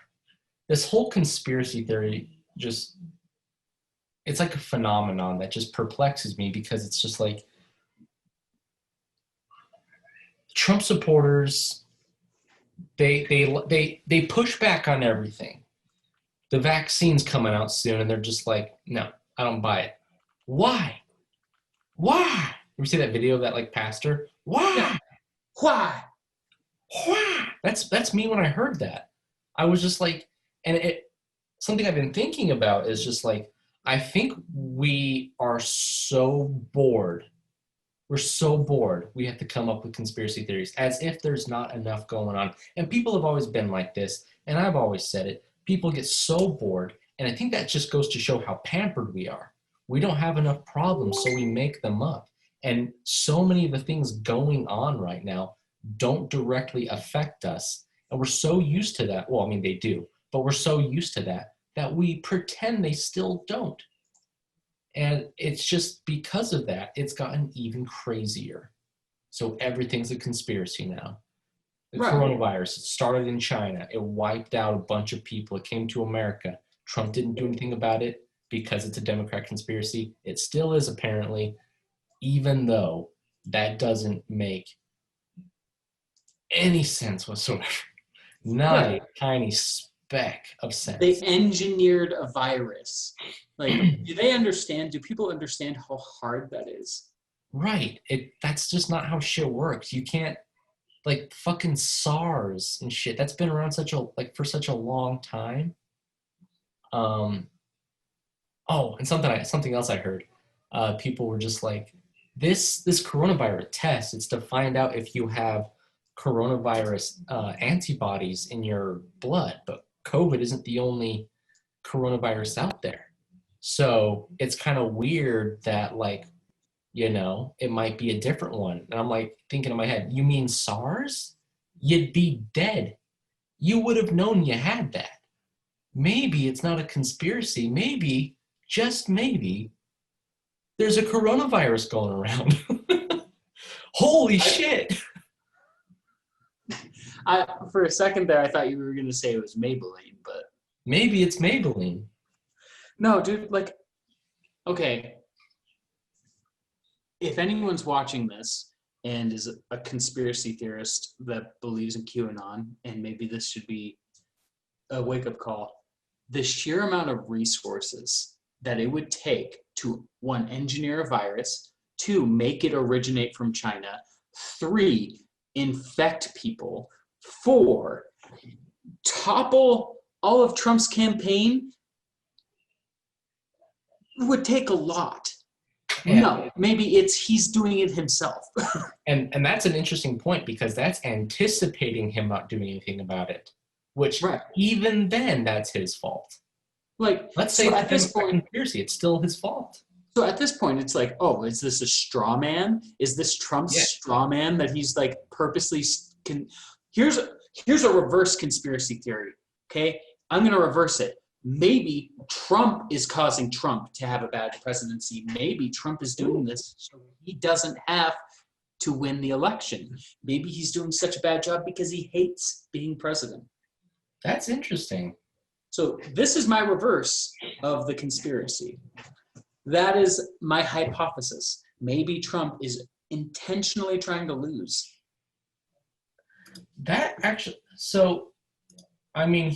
this whole conspiracy theory just, it's like a phenomenon that just perplexes me, because it's just like Trump supporters, they push back on everything. The vaccine's coming out soon, and they're just like, no, I don't buy it. Why? Why? You see that video of that like pastor? Why?
Why?
Why? That's me when I heard that. I was just like, and it, something I've been thinking about is just like, I think we are so bored. We're so bored. We have to come up with conspiracy theories as if there's not enough going on. And people have always been like this, and I've always said it. People get so bored, and I think that just goes to show how pampered we are. We don't have enough problems, so we make them up. And so many of the things going on right now don't directly affect us. And we're so used to that. Well, I mean, they do, but we're so used to that that we pretend they still don't. And it's just because of that, it's gotten even crazier. So everything's a conspiracy now. The
Right.
coronavirus, it started in China. It wiped out a bunch of people. It came to America. Trump didn't do anything about it because it's a Democrat conspiracy. It still is, apparently, even though that doesn't make any sense whatsoever. Not
Right.
a tiny speck of sense.
They engineered a virus. Like, do they understand? Do people understand how hard that is?
Right. That's just not how shit works. You can't, like, fucking SARS and shit. That's been around for such a long time. Oh, and something else I heard. People were just like, this coronavirus test, it's to find out if you have coronavirus antibodies in your blood, but COVID isn't the only coronavirus out there. So it's kind of weird that, like, you know, it might be a different one. And I'm like thinking in my head, you mean SARS? You'd be dead. You would have known you had that. Maybe it's not a conspiracy. Maybe, just maybe, there's a coronavirus going around. Holy shit.
For a second there, I thought you were going to say it was Maybelline, but
Maybe it's Maybelline.
no, dude, like, okay. If anyone's watching this and is a conspiracy theorist that believes in QAnon, and maybe this should be a wake-up call, the sheer amount of resources that it would take to, 1, engineer a virus, 2, make it originate from China, 3, infect people, 4, topple all of Trump's campaign, would take a lot.
Yeah.
No, maybe he's doing it himself.
And that's an interesting point, because that's anticipating him not doing anything about it, which
Right.
even then, that's his fault.
Like,
Let's say
so
it's
at this
a Democrat
point,
conspiracy, it's still his fault.
so at this point, it's like, oh, is this a straw man? Is this Trump's
Yeah.
straw man that he's like purposely Here's a reverse conspiracy theory. Okay, I'm gonna reverse it. Maybe Trump is causing Trump to have a bad presidency. Maybe Trump is doing this so he doesn't have to win the election. Maybe he's doing such a bad job because he hates being president.
That's interesting.
So this is my reverse of the conspiracy. That is my hypothesis. Maybe Trump is intentionally trying to lose.
That actually, so, I mean,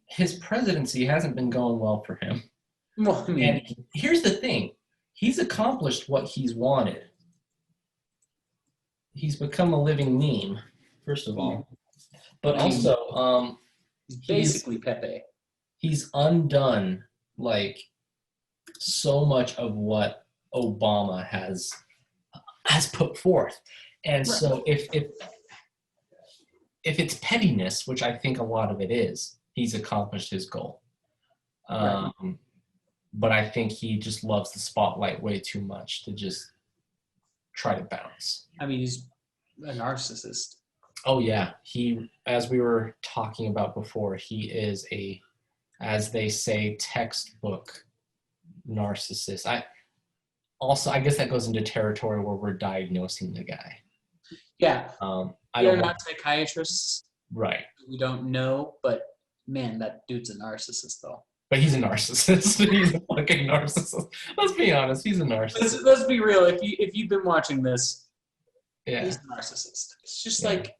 his presidency hasn't been going well for him.
Well, I mean,
And here's the thing. He's accomplished what he's wanted. He's become a living meme, first of all. But also,
he's basically Pepe.
he's undone, like, so much of what Obama has put forth. And
Right.
so if it's pettiness, which I think a lot of it is, he's accomplished his goal.
Right.
But I think he just loves the spotlight way too much to just try to bounce.
I mean, he's a narcissist.
Oh yeah, as we were talking about before, he is as they say, textbook narcissist. I guess that goes into territory where we're diagnosing the guy.
Yeah,
I
they're
don't
not psychiatrists.
right.
We don't know, but man, that dude's a narcissist though.
But he's a narcissist. He's a fucking narcissist. Let's be honest. He's a narcissist.
Let's be real. If you've been watching this,
Yeah.
he's a narcissist. It's just
Yeah.
like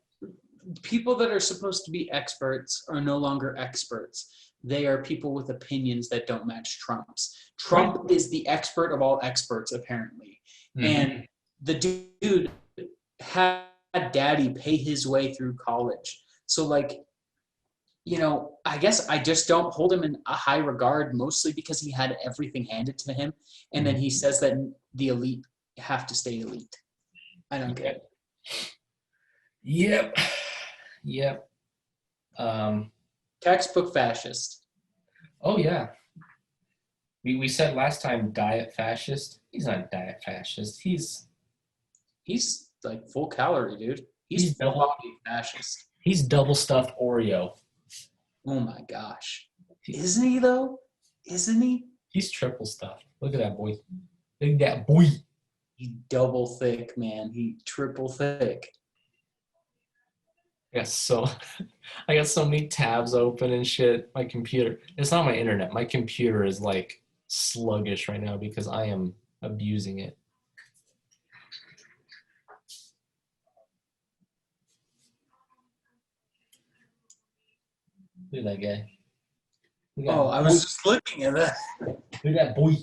people that are supposed to be experts are no longer experts. They are people with opinions that don't match Trump's. Trump is the expert of all experts, apparently.
Mhm.
And the dude had daddy pay his way through college. So, like, you know, I guess I just don't hold him in a high regard, mostly because he had everything handed to him. And then he says that the elite have to stay elite. I don't get it.
Yep. Yep.
Textbook fascist.
Oh yeah. We said last time diet fascist. He's not diet fascist. He's
like full calorie, dude. He's
He's
full
double-
body fascist.
double stuffed Oreo.
Oh my gosh. Isn't he though? Isn't he?
He's triple stuffed. Look at that boy. Look at that boy.
He's double thick, man. He triple thick.
Yeah, so I got so many tabs open and shit. My computer. It's not my internet. My computer is like sluggish right now because I am abusing it. Look at that guy. Look at
Oh,
that
I was just looking at that.
Look at that boy.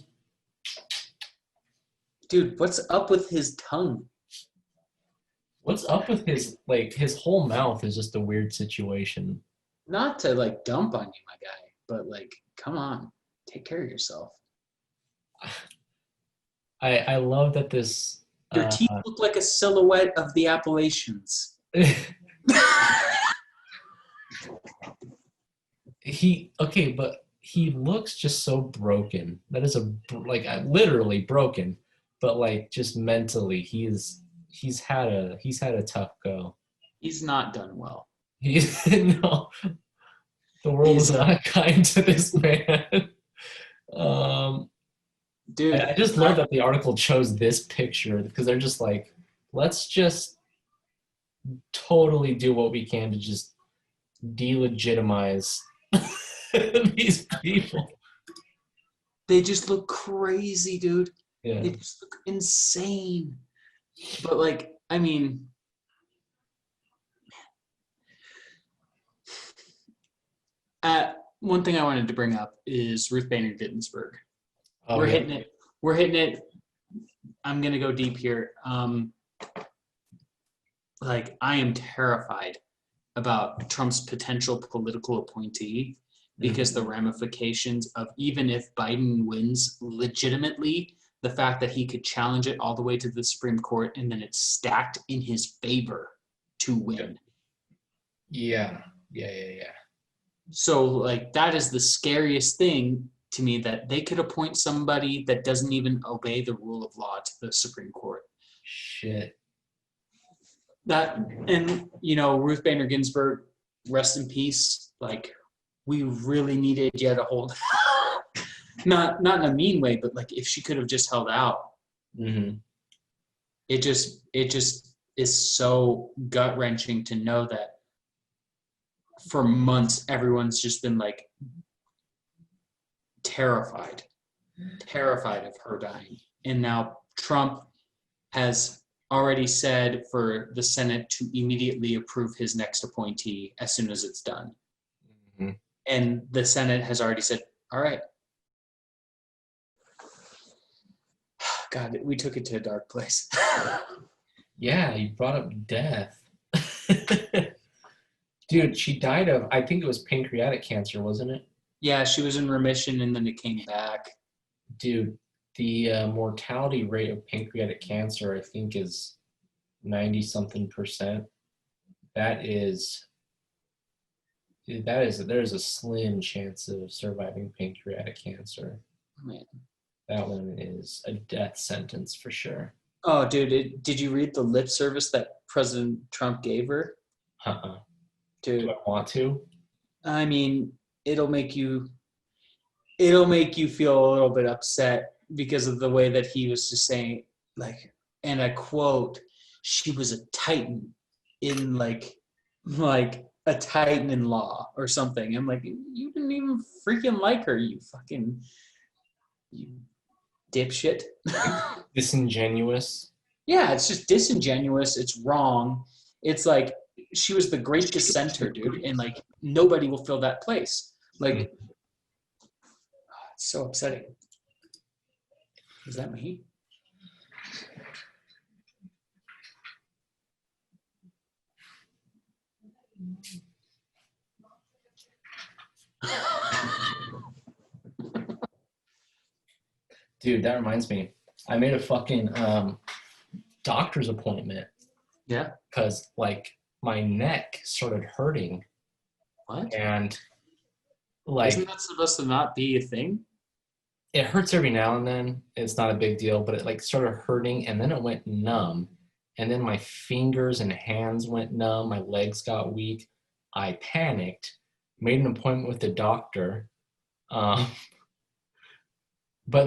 Dude, what's up with his tongue?
What's up with his whole mouth is just a weird situation.
Not to like dump on you, my guy, but like, come on, take care of yourself.
I love that this
Your teeth look like a silhouette of the Appalachians.
but he looks just so broken. That is literally broken, but like just mentally he's had a tough go.
He's not done well.
No, the world is not kind to this man.
Dude,
I just love that the article chose this picture because they're just like, let's just totally do what we can to just delegitimize these people.
they just look crazy, dude.
Yeah.
They just look insane. But like, I mean, one thing I wanted to bring up is Ruth Bader Ginsburg.
Oh,
We're
yeah.
hitting it. We're hitting it. I'm gonna go deep here. Like, I am terrified about Trump's potential political appointee because the ramifications of, even if Biden wins legitimately, the fact that he could challenge it all the way to the Supreme Court and then it's stacked in his favor to win.
Yeah.
So, like, that is the scariest thing to me, that they could appoint somebody that doesn't even obey the rule of law to the Supreme Court.
Shit.
That, and, you know, Ruth Bader Ginsburg, rest in peace. Like, we really needed you to hold, not in a mean way, but like, if she could have just held out,
Mm-hmm.
it just is so gut wrenching to know that for months everyone's just been like terrified of her dying, and now Trump has already said for the Senate to immediately approve his next appointee as soon as it's done.
Mm-hmm.
And the Senate has already said, all right. God, we took it to a dark place.
Yeah, you brought up death. Dude, she died of, I think it was pancreatic cancer, wasn't it?
Yeah, she was in remission and then it came back.
Dude, the mortality rate of pancreatic cancer, I think, is 90-something%. There's a slim chance of surviving pancreatic cancer.
Man.
That one is a death sentence for sure.
Oh, dude, did you read the lip service that President Trump gave her?
Uh-uh.
Dude,
Do I want to?
I mean, it'll make you feel a little bit upset because of the way that he was just saying, like, and I quote, she was a titan in like a Titan-in-law or something. I'm like, you didn't even freaking like her, you dipshit.
Disingenuous.
Yeah, it's just disingenuous. It's wrong. It's like she was the great dissenter, dude, and like nobody will fill that place. Like, it's so upsetting. Is that me?
Dude, that reminds me. I made a fucking doctor's appointment
Yeah.
because like my neck started hurting
What?
and like
Isn't that supposed to not be a thing?
it hurts every now and then. It's not a big deal, but it like started hurting and then it went numb. And then my fingers and hands went numb. My legs got weak. I panicked, made an appointment with the doctor. But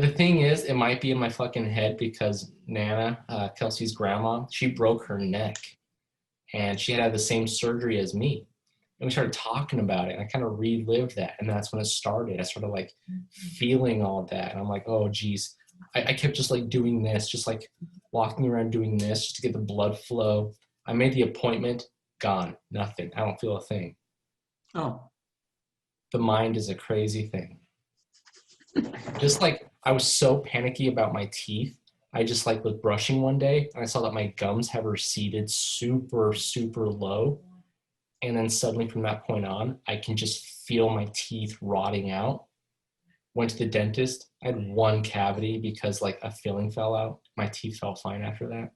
the thing is, it might be in my fucking head because Nana, Kelsey's grandma, she broke her neck and she had the same surgery as me. And we started talking about it and I kind of relived that. And that's when it started. I started like feeling all that. And I'm like, oh, geez. I kept just like doing this, just like walking around doing this just to get the blood flow. I made the appointment, gone, nothing. I don't feel a thing.
Oh.
The mind is a crazy thing. Just like I was so panicky about my teeth. I just like was brushing one day and I saw that my gums have receded super, super low. And then suddenly from that point on, I can just feel my teeth rotting out. Went to the dentist. I had one cavity because like a filling fell out. My teeth felt fine after that.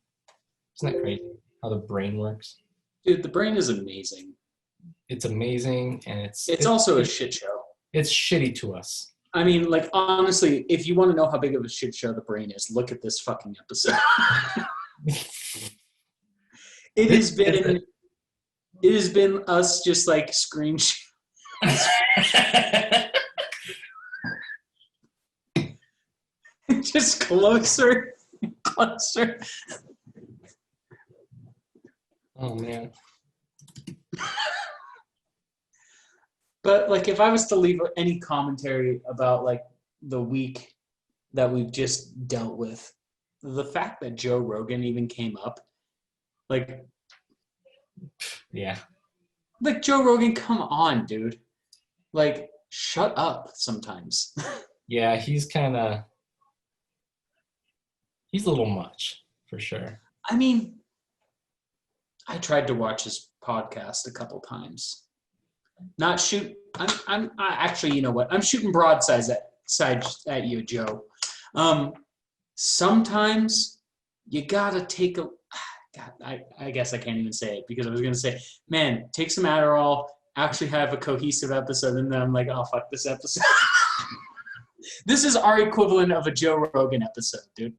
Isn't that crazy how the brain works?
Dude, the brain is amazing.
It's amazing and
It's also a shit show.
It's shitty to us.
I mean, like, honestly, if you want to know how big of a shit show the brain is, look at this fucking episode. It has been us just like screenshot. Just closer, closer.
Oh man.
But like, if I was to leave any commentary about like the week that we've just dealt with, the fact that Joe Rogan even came up, like,
Yeah.
like Joe Rogan, come on, dude. Like, shut up sometimes.
Yeah, he's a little much for sure.
I mean, I tried to watch his podcast a couple times. Not shoot. I actually, you know what? I'm shooting broadsides at you, Joe. Sometimes you gotta take a. God, I guess I can't even say it because I was gonna say, man, take some Adderall. Actually, have a cohesive episode, and then I'm like, oh fuck this episode. This is our equivalent of a Joe Rogan episode, dude.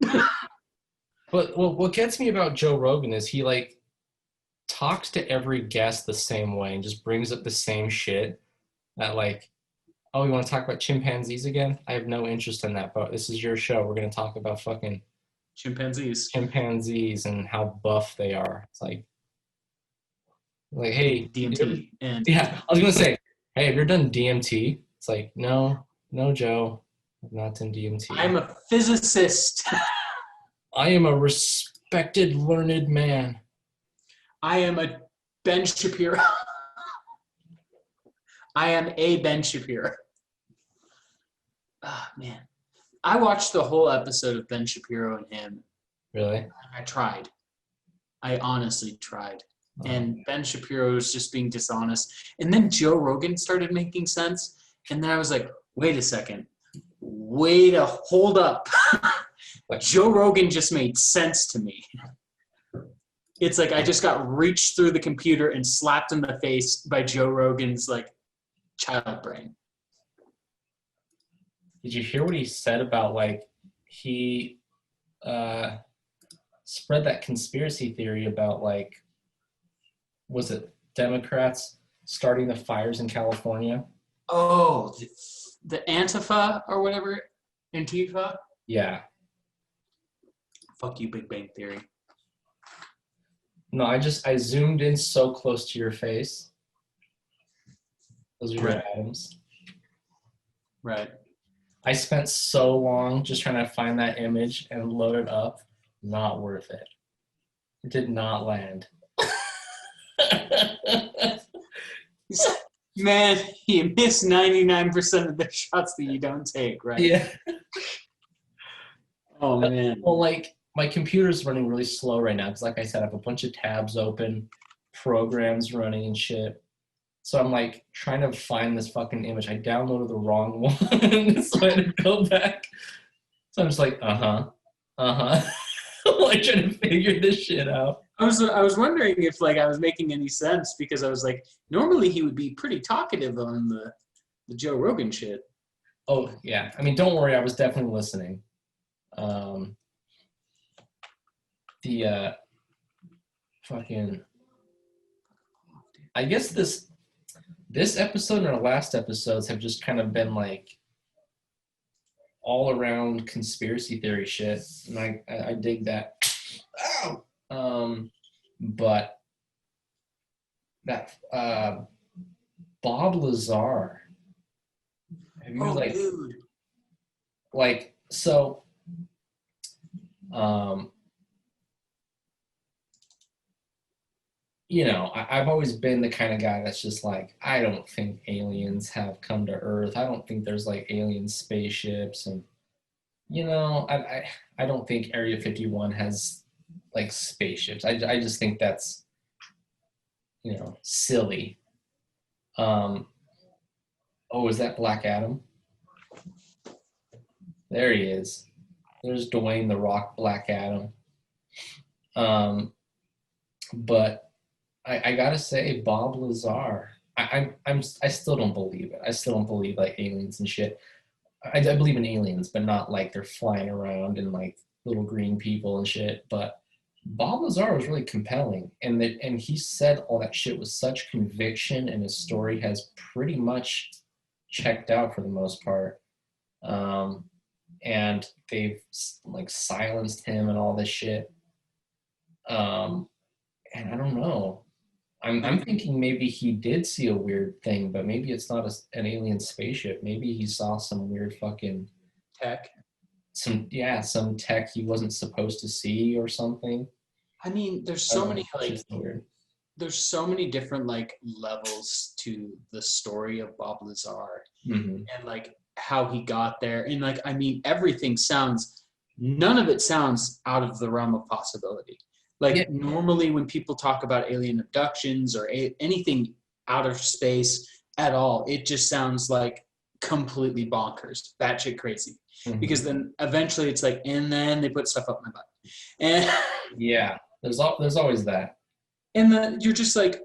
But what gets me about Joe Rogan is he like talks to every guest the same way and just brings up the same shit that like, oh, you want to talk about chimpanzees again? I have no interest in that, but this is your show. We're going to talk about fucking
Chimpanzees
and how buff they are. It's like, hey,
DMT and
yeah, I was going to say, hey, have you ever done DMT? It's like, no, Joe, I've not done DMT.
I'm a physicist.
I am a respected, learned man.
I am a Ben Shapiro. I am a Ben Shapiro. Ah, man. I watched the whole episode of Ben Shapiro and him.
Really?
I tried. I honestly tried. And Ben Shapiro was just being dishonest. And then Joe Rogan started making sense. And then I was like, wait a second. Wait a hold up. Joe Rogan just made sense to me. It's like I just got reached through the computer and slapped in the face by Joe Rogan's like child brain.
Did you hear what he said about like he spread that conspiracy theory about like, was it Democrats starting the fires in California?
Oh, the Antifa or whatever? Antifa?
Yeah.
Fuck you, Big Bang Theory.
No, I zoomed in so close to your face Those are your
Right.
atoms.
Right.
I spent so long just trying to find that image and load it up. Not worth it. It did not land.
Man, you miss 99% of the shots that you don't take, right?
Yeah.
Oh man.
Well, like my computer's running really slow right now because, like I said, I have a bunch of tabs open, programs running and shit. So I'm like trying to find this fucking image. I downloaded the wrong one, so I had to go back. So I'm just like, like trying to figure this shit out.
I was wondering if like I was making any sense because I was like, normally he would be pretty talkative on the Joe Rogan shit.
Oh yeah, I mean, don't worry, I was definitely listening. The fucking, I guess this episode and our last episodes have just kind of been like all around conspiracy theory shit, and I dig that. Ow! But that Bob Lazar, have you
Dude.
So you know, I've always been the kind of guy that's just like, I don't think aliens have come to Earth. I don't think there's like alien spaceships, and you know, I don't think Area 51 has like spaceships. I just think that's, you know, silly. Oh, is that Black Adam? There he is. There's Dwayne the Rock Black Adam. But I gotta say, Bob Lazar, I still don't believe it. I still don't believe like aliens and shit. I believe in aliens, but not like they're flying around and like little green people and shit. But Bob Lazar was really compelling, and he said all that shit with such conviction, and his story has pretty much checked out for the most part. And they've like silenced him and all this shit. And I don't know. I'm thinking maybe he did see a weird thing, but maybe it's not an alien spaceship. Maybe he saw some weird fucking
Tech.
some tech he wasn't supposed to see or something.
I mean, there's so many like there's so many different like levels to the story of Bob Lazar, and like how he got there, and like I mean none of it sounds out of the realm of possibility. Like normally when people talk about alien abductions or anything out of space at all, it just sounds like completely bonkers, batshit crazy. Because then eventually it's like, and then they put stuff up my butt, and
yeah, there's always that.
And then you're just like,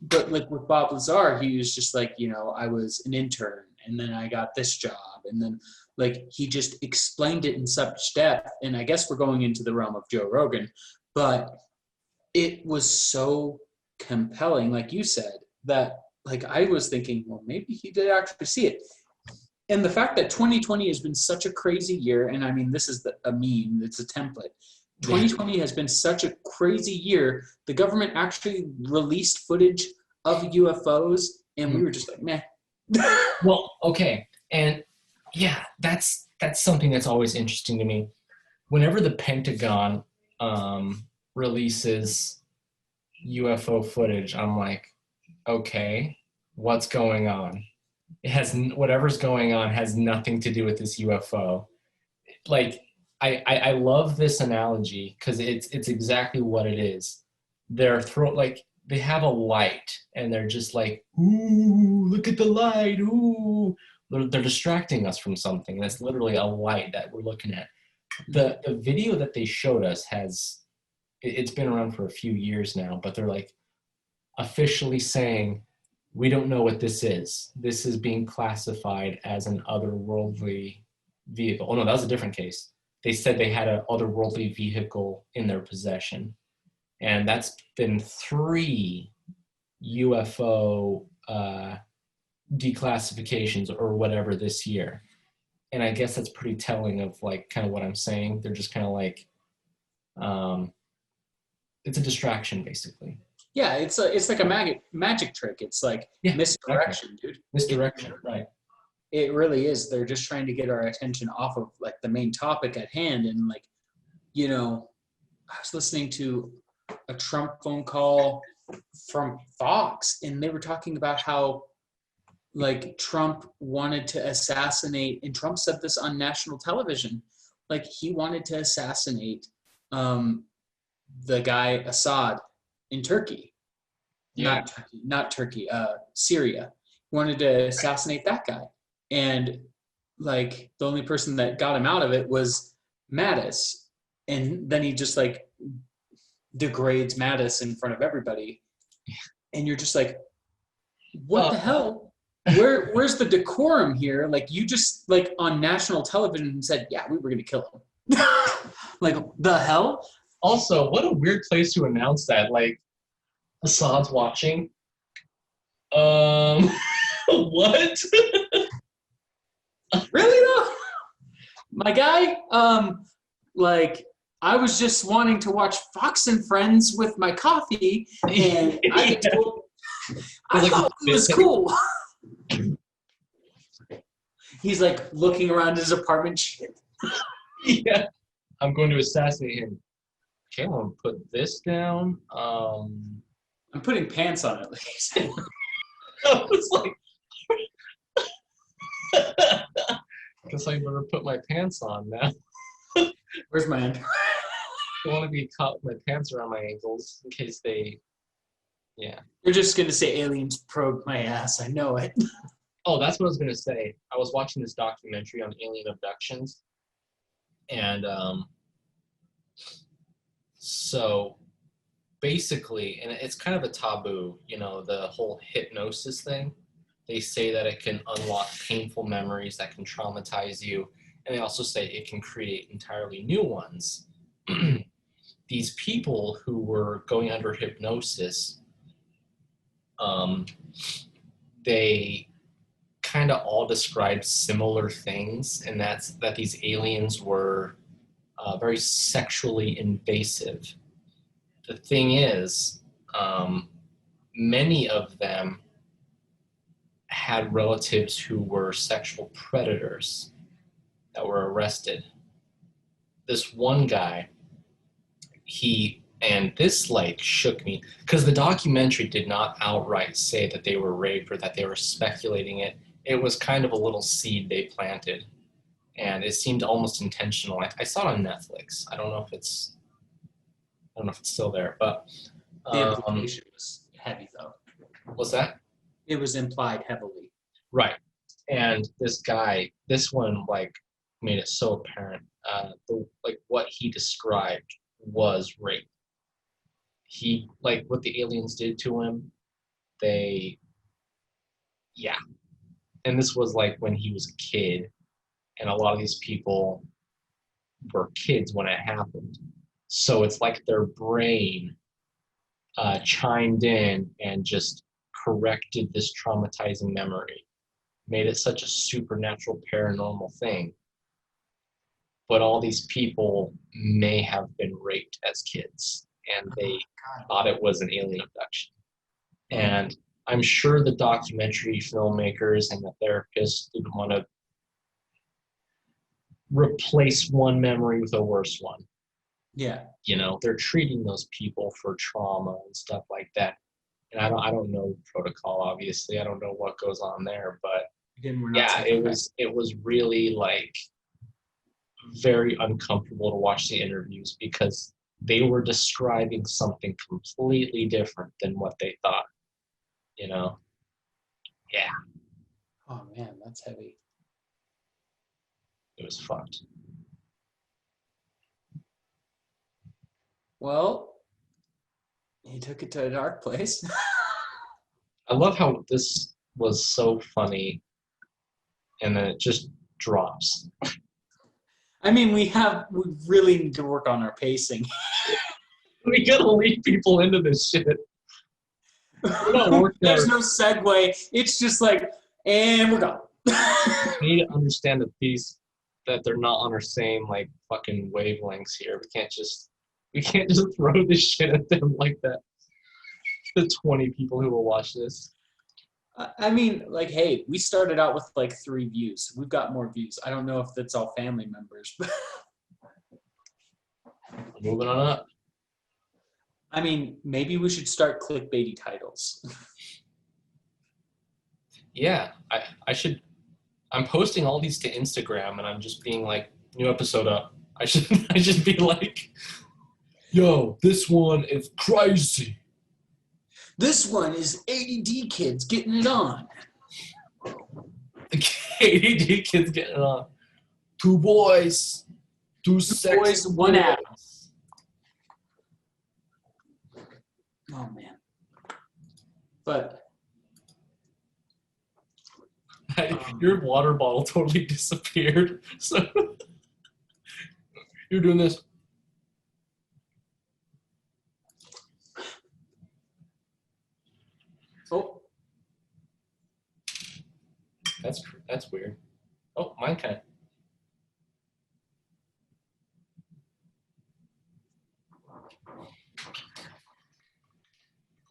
but like with Bob Lazar, he was just like, you know, I was an intern, and then I got this job, and then like he just explained it in such depth. And I guess we're going into the realm of Joe Rogan. But it was so compelling, like you said, that like I was thinking, well, maybe he did actually see it. And the fact that 2020 has been such a crazy year, and I mean, this is a meme, it's a template. 2020 has been such a crazy year. The government actually released footage of UFOs, and we were just like, meh.
Well, okay. And yeah, that's something that's always interesting to me. Whenever the Pentagon releases UFO footage, I'm like, okay, what's going on? It has whatever's going on has nothing to do with this UFO. Like, I love this analogy because it's exactly what it is. They have a light and they're just like, ooh, look at the light, ooh. They're distracting us from something. That's literally a light that we're looking at. The video that they showed us it's been around for a few years now, but they're like officially saying, we don't know what this is. This is being classified as an otherworldly vehicle. Oh no, that was a different case. They said they had an otherworldly vehicle in their possession. And that's been 3 UFO declassifications or whatever this year. And I guess that's pretty telling of like kind of what I'm saying. They're just kind of like, it's a distraction basically.
Yeah, it's like a magic trick. It's like
Yeah,
misdirection, dude.
Misdirection, right.
It really is. They're just trying to get our attention off of like the main topic at hand. And like, you know, I was listening to a Trump phone call from Fox, and they were talking about how like Trump wanted to assassinate, and Trump said this on national television, like he wanted to assassinate the guy Assad in Turkey.
Yeah.
Not Turkey, Syria. He wanted to assassinate that guy. And like the only person that got him out of it was Mattis. And then he just like degrades Mattis in front of everybody. And you're just like, what the hell? Where's the decorum here? Like you just like on national television said, yeah, we were gonna kill him. Like the hell?
Also, what a weird place to announce that. Like, Assad's watching. What?
Really though? My guy, like I was just wanting to watch Fox and Friends with my coffee, and I thought it was cool. He's like looking around his apartment. Shit.
Yeah. I'm going to assassinate him. Okay, I'm gonna put this down.
I'm putting pants on at least.
I was like, guess I better put my pants on now.
Where's my underwear?
I want to be caught with my pants around my ankles in case they, yeah.
You're just gonna say aliens probed my ass. I know it.
Oh, that's what I was gonna say. I was watching this documentary on alien abductions, and so basically, and it's kind of a taboo, you know, the whole hypnosis thing. They say that it can unlock painful memories that can traumatize you, and they also say it can create entirely new ones. These people who were going under hypnosis, they kind of all described similar things, and that's that these aliens were very sexually invasive. The thing is, many of them had relatives who were sexual predators that were arrested. This one guy, this like shook me, because the documentary did not outright say that they were raped or that they were speculating it. It was kind of a little seed they planted, and it seemed almost intentional. I saw it on Netflix. I don't know if it's still there, but
The implication was heavy though.
what's that?
It was implied heavily.
Right. And this one like made it so apparent. What he described was rape. He, like, what the aliens did to him, yeah. And this was like when he was a kid, and a lot of these people were kids when it happened. So it's like their brain chimed in and just corrected this traumatizing memory, made it such a supernatural paranormal thing. But all these people may have been raped as kids, and they thought it was an alien abduction. And I'm sure the documentary filmmakers and the therapists didn't want to replace one memory with a worse one.
Yeah.
You know, they're treating those people for trauma and stuff like that. And I don't know protocol, obviously. I don't know what goes on there, but yeah, it was really like very uncomfortable to watch the interviews, because they were describing something completely different than what they thought, you know? Yeah.
Oh man, that's heavy.
It was fucked.
Well, he took it to a dark place.
I love how this was so funny, and then it just drops.
I mean, we really need to work on our pacing.
We gotta lead people into this shit.
There's no segue. It's just like, and we're gone.
We need to understand the piece that they're not on our same like fucking wavelengths here. We can't just throw this shit at them like that. The 20 people who will watch this.
I mean, like, hey, we started out with like 3 views. We've got more views. I don't know if that's all family members, but
Moving on up.
I mean, maybe we should start clickbaity titles.
Yeah, I should. I'm posting all these to Instagram, and I'm just being like, new episode up. I should be like, yo, this one is crazy.
This one is ADD kids getting it on.
The ADD kids getting it on. 2 boys, 2 sexy
boys, 1 Adam. Oh man. But
your water bottle totally disappeared. So you're doing this.
oh,
That's weird. Oh, mine kind of.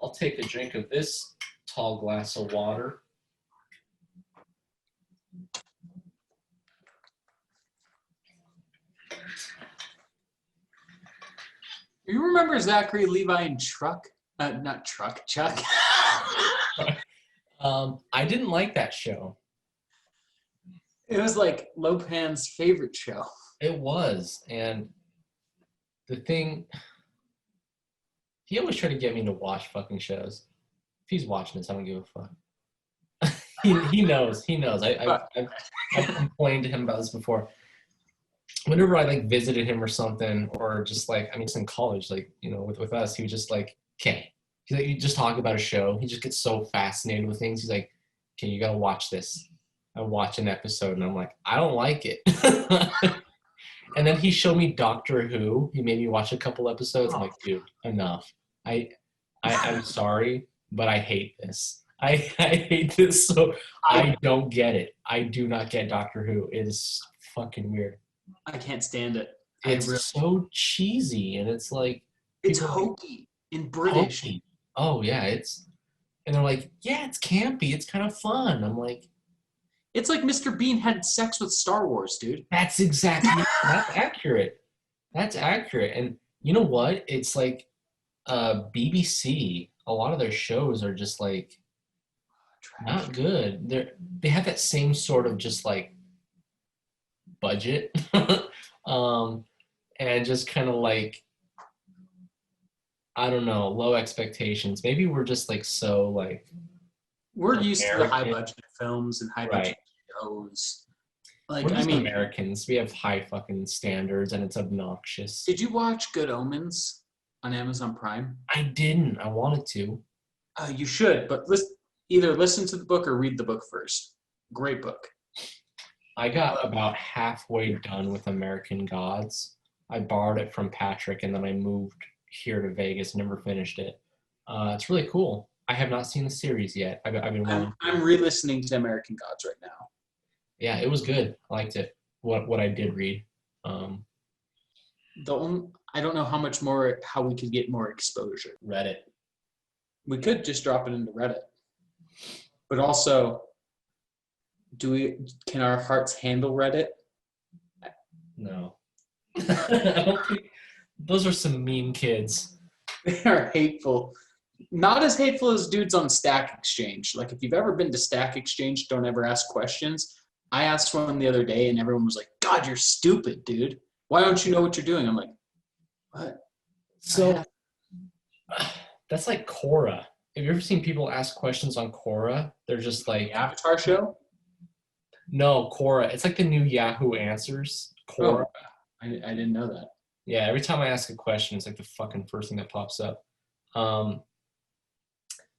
I'll take a drink of this tall glass of water.
you remember Zachary Levi and Chuck? Not Truck, Chuck.
I didn't like that show.
It was like Lopan's favorite show.
It was, and the thing, he always tried to get me to watch fucking shows. If he's watching this, I don't give a fuck. he knows. I've complained to him about this before. Whenever I like visited him or something, or just like, I mean, it's in college, like, you know, with us, he was just like, okay. He's like, you just talk about a show. He just gets so fascinated with things. He's like, okay, you gotta watch this. I watch an episode and I'm like, I don't like it. And then he showed me Doctor Who. He made me watch a couple episodes. I'm like, dude, enough. I'm sorry, but I hate this. I hate this. So I don't get it. I do not get Doctor Who. It is fucking weird.
I can't stand it.
It's so cheesy, and it's like
It's hokey and British.
hokey. Oh yeah, and they're like, yeah, it's campy. It's kind of fun. I'm like,
It's like Mr. Bean had sex with Star Wars, dude.
that's accurate. That's accurate. And you know what? It's like BBC. A lot of their shows are just like not good. They have that same sort of just like budget, and just kind of like, I don't know, low expectations. Maybe we're just like so like
We're used to the high
American.
budget films and high budget shows. Like,
We're
I
just
mean,
Americans. We have high fucking standards, and it's obnoxious.
did you watch Good Omens on Amazon Prime?
I didn't. I wanted to.
You should, but either listen to the book or read the book first. Great book.
I got about halfway done with American Gods. I borrowed it from Patrick, and then I moved here to Vegas. Never finished it. It's really cool. I have not seen the series yet. I've been wanting.
I'm re-listening to American Gods right now.
Yeah, it was good. I liked it. What I did read.
I don't know how we could get more exposure.
Reddit.
We could just drop it into Reddit. But also, can our hearts handle Reddit?
No. I don't think, those are some mean kids.
They are hateful. Not as hateful as dudes on Stack Exchange. Like, if you've ever been to Stack Exchange, don't ever ask questions. I asked one the other day, and everyone was like, God, you're stupid, dude. Why don't you know what you're doing? I'm like, what?
So, that's like Quora. Have you ever seen people ask questions on Quora? They're just like,
The Avatar show?
no, Quora. It's like the new Yahoo Answers. Quora.
Oh, I didn't know that.
Yeah, every time I ask a question, it's like the fucking first thing that pops up.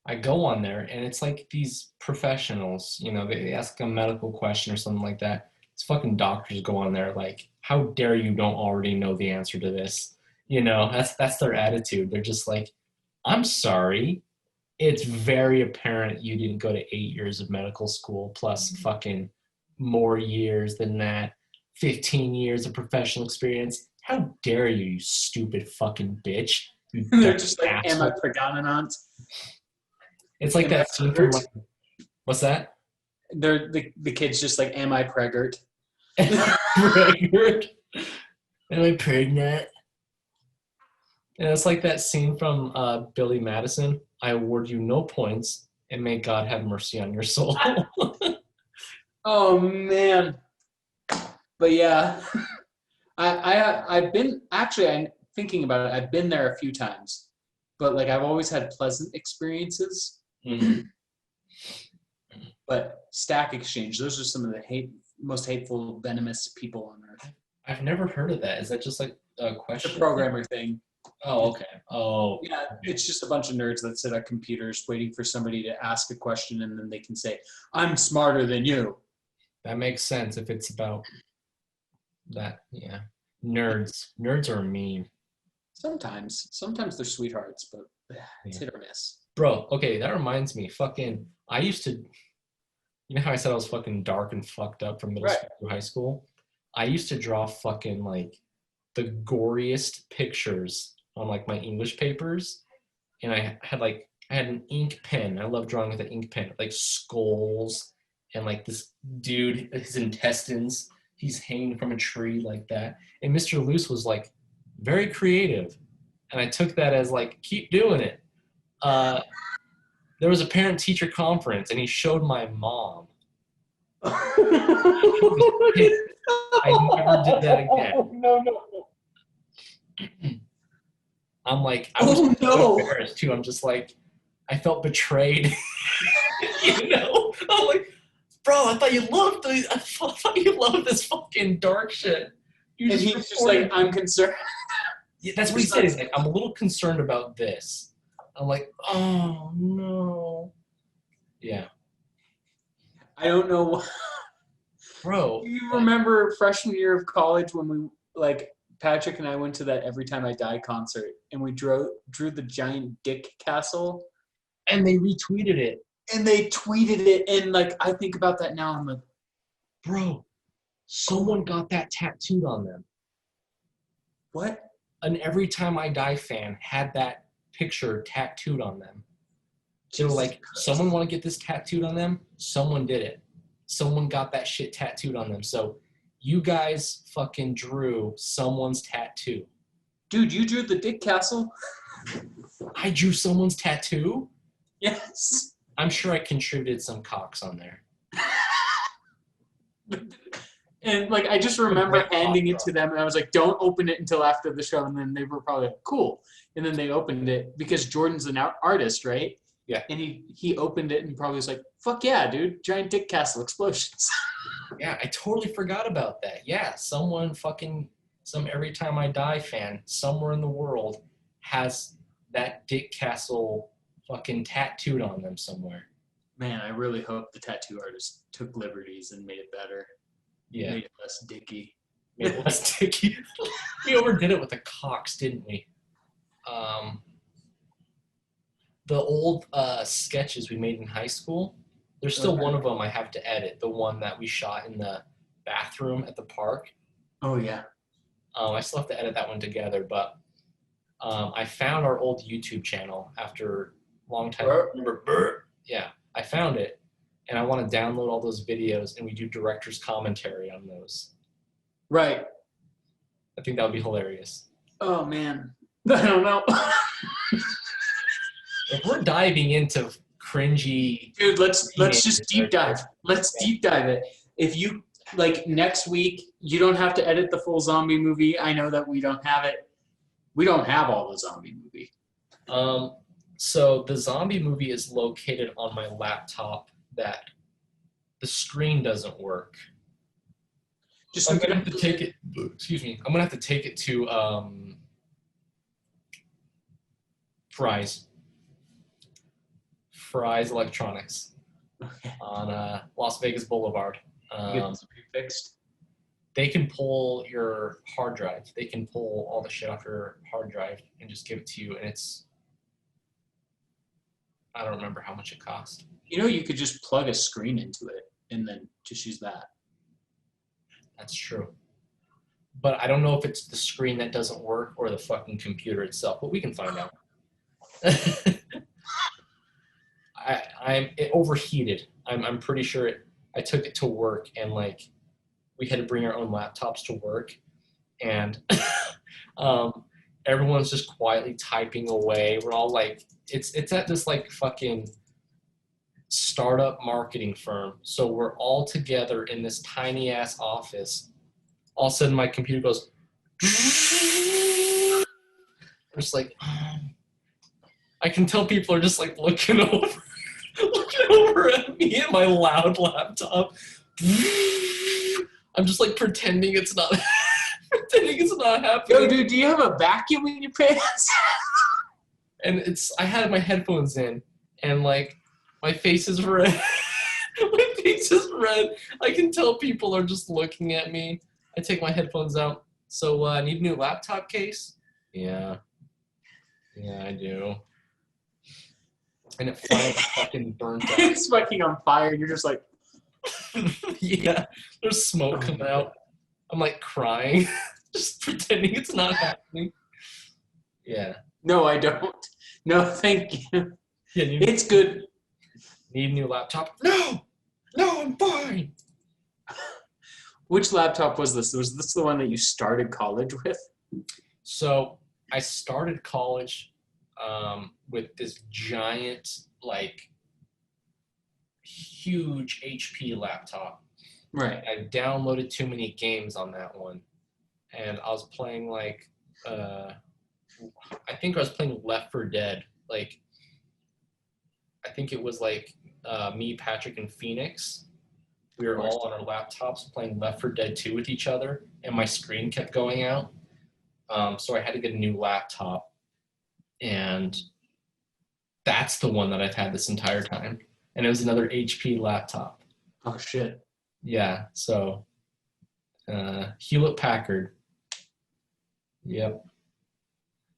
I go on there, and it's like these professionals, you know, they ask a medical question or something like that. It's fucking doctors go on there like, how dare you don't already know the answer to this? You know, that's their attitude. They're just like, I'm sorry. It's very apparent you didn't go to 8 years of medical school plus fucking more years than that. 15 years of professional experience. How dare you, you stupid fucking bitch.
They're just like, am I
Asshole.
pregnant?
It's like
Am I
that scene from
pregnant?
like, what's that?
They're the kid's just like, am I preggert?
Pregnant. Am I pregnant? And it's like that scene from Billy Madison. I award you no points, and may God have mercy on your soul.
Oh man. But yeah, I've been actually. I'm thinking about it. I've been there a few times, but like I've always had pleasant experiences.
Mhm.
But Stack Exchange, those are some of the most hateful, venomous people on earth.
I've never heard of that. Is that just like a
It's
question?
a programmer thing.
Oh, okay. Oh,
Yeah, it's just a bunch of nerds that sit at computers waiting for somebody to ask a question, and then they can say, "I'm smarter than you."
that makes sense if it's about that. Yeah. Nerds are mean.
Sometimes they're sweethearts, but it's
Yeah.
hit or miss.
Bro, okay, that reminds me. I used to, you know how I said I was fucking dark and fucked up from middle
Right.
school to high school? I used to draw fucking like the goriest pictures on like my English papers. And I had an ink pen. I love drawing with an ink pen, like skulls and like this dude, his intestines, he's hanging from a tree like that. And Mr. Luce was like very creative. And I took that as like, keep doing it. There was a parent teacher conference and he showed my mom. I never did that again.
No.
I'm like, I was
Oh,
so
no.
embarrassed too. I'm just like, I felt betrayed. You know? I'm like, bro, I thought you loved this fucking dark shit. You
And he's just like, I'm concerned.
Yeah, that's what he said. He's like, I'm a little concerned about this. I'm like, oh no. Yeah.
I don't know.
Bro.
Do you remember freshman year of college when we, like, Patrick and I went to that Every Time I Die concert and we drew the giant dick castle
And they retweeted it.
and they tweeted it, and like I think about that now, I'm like,
Bro, someone got that tattooed on them.
what?
An Every Time I Die fan had that picture tattooed on them. They were like, someone want to get this tattooed on them? Someone did it. Someone got that shit tattooed on them. So you guys fucking drew someone's tattoo.
Dude, you drew the dick castle?
I drew someone's tattoo?
Yes.
I'm sure I contributed some cocks on there.
And like I just remember handing it to them and I was like, don't open it until after the show. And then they were probably like, cool. And then they opened it because Jordan's an artist, right?
Yeah.
And he opened it and probably was like, fuck yeah, dude, giant dick castle explosions.
Yeah, I totally forgot about that. Yeah, some Every Time I Die fan somewhere in the world has that Dick Castle fucking tattooed on them somewhere.
Man, I really hope the tattoo artist took liberties and made it better.
Yeah.
Made it less dicky.
Made it less dicky. We overdid it with the cocks, didn't we? The old sketches we made in high school, there's still one of them I have to edit, the one that we shot in the bathroom at the park.
Oh, yeah.
I still have to edit that one together, but I found our old YouTube channel after a long time. Remember, yeah, I found it, and I want to download all those videos, and we do director's commentary on those.
Right.
I think that would be hilarious.
Oh, man. I don't know.
If we're diving into cringy...
Dude, let's just deep dive. Let's deep dive it. If you, like, next week, you don't have to edit the full zombie movie. I know that we don't have it. We don't have all the zombie movie.
So the zombie movie is located on my laptop that the screen doesn't work.
Just
I'm gonna have to take it. Excuse me. I'm gonna have to take it to Fry's Electronics on Las Vegas Boulevard.
get this fixed.
They can pull your hard drive. They can pull all the shit off your hard drive and just give it to you. And it's, I don't remember how much it cost.
You know, you could just plug a screen into it and then just use that.
That's true. but I don't know if it's the screen that doesn't work or the fucking computer itself, but we can find out. It overheated. I'm pretty sure I took it to work, and like we had to bring our own laptops to work, and everyone's just quietly typing away. We're all like, it's at this like fucking startup marketing firm, so we're all together in this tiny ass office. All of a sudden, my computer goes. I'm just like, I can tell people are just like looking over at me and my loud laptop. I'm just like pretending it's not happening.
Yo, dude, do you have a vacuum in your pants?
And I had my headphones in, and like my face is red. My face is red. I can tell people are just looking at me. I take my headphones out. So need a new laptop case? Yeah. Yeah, I do. And it finally fucking burnt out.
It's fucking on fire. You're just like,
Yeah, there's smoke coming out. I'm like crying, just pretending it's not happening. Yeah.
no, I don't. No, thank you.
Yeah,
It's good.
need a new laptop? No, I'm fine.
Which laptop was this? Was this the one that you started college with?
So I started college with this giant, like, huge HP laptop.
Right.
I downloaded too many games on that one, and I was playing like, I think I was playing Left 4 Dead. Like, I think it was like me, Patrick, and Phoenix. We were all on our laptops playing Left 4 Dead 2 with each other, and my screen kept going out. So I had to get a new laptop, and that's the one that I've had this entire time. And it was another HP laptop.
Oh shit.
Yeah, so Hewlett Packard. Yep.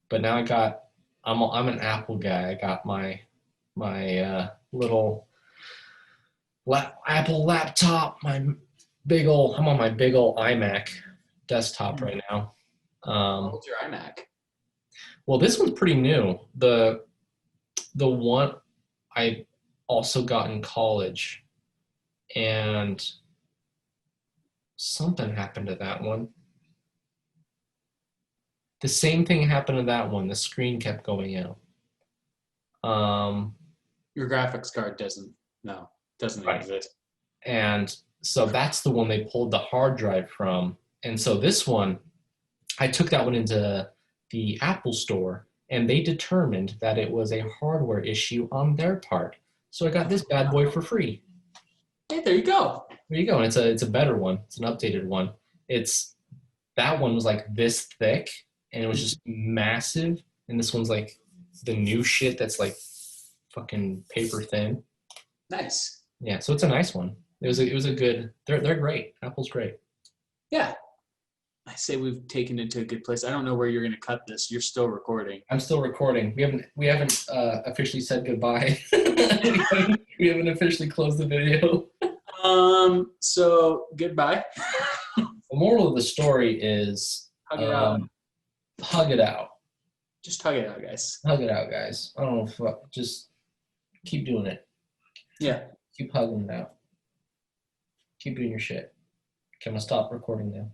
But now I'm an Apple guy. I got my little Apple laptop, I'm on my big old iMac desktop right now.
What's your iMac?
Well, this one's pretty new. The one I also got in college, and something happened to that one. The same thing happened to that one. The screen kept going out.
Your graphics card doesn't
Right.
exist.
And so that's the one they pulled the hard drive from. And so this one, I took that one into the Apple store, and they determined that it was a hardware issue on their part. So I got this bad boy for free.
Hey, there you go.
There you go. And it's a better one. It's an updated one. That one was like this thick, and it was just massive. And this one's like the new shit that's like fucking paper thin.
Nice.
Yeah, so it's a nice one. It was a good. They're great. Apple's great.
Yeah. I say we've taken it to a good place. I don't know where you're going to cut this. You're still recording.
I'm still recording. We haven't officially said goodbye. we haven't officially closed the video.
So goodbye.
The moral of the story is
Hug it out.
hug it out.
Just hug it out, guys.
Hug it out, guys. I don't know if just keep doing it.
Yeah.
Keep hugging it out. Keep doing your shit. Okay, I'm gonna stop recording now.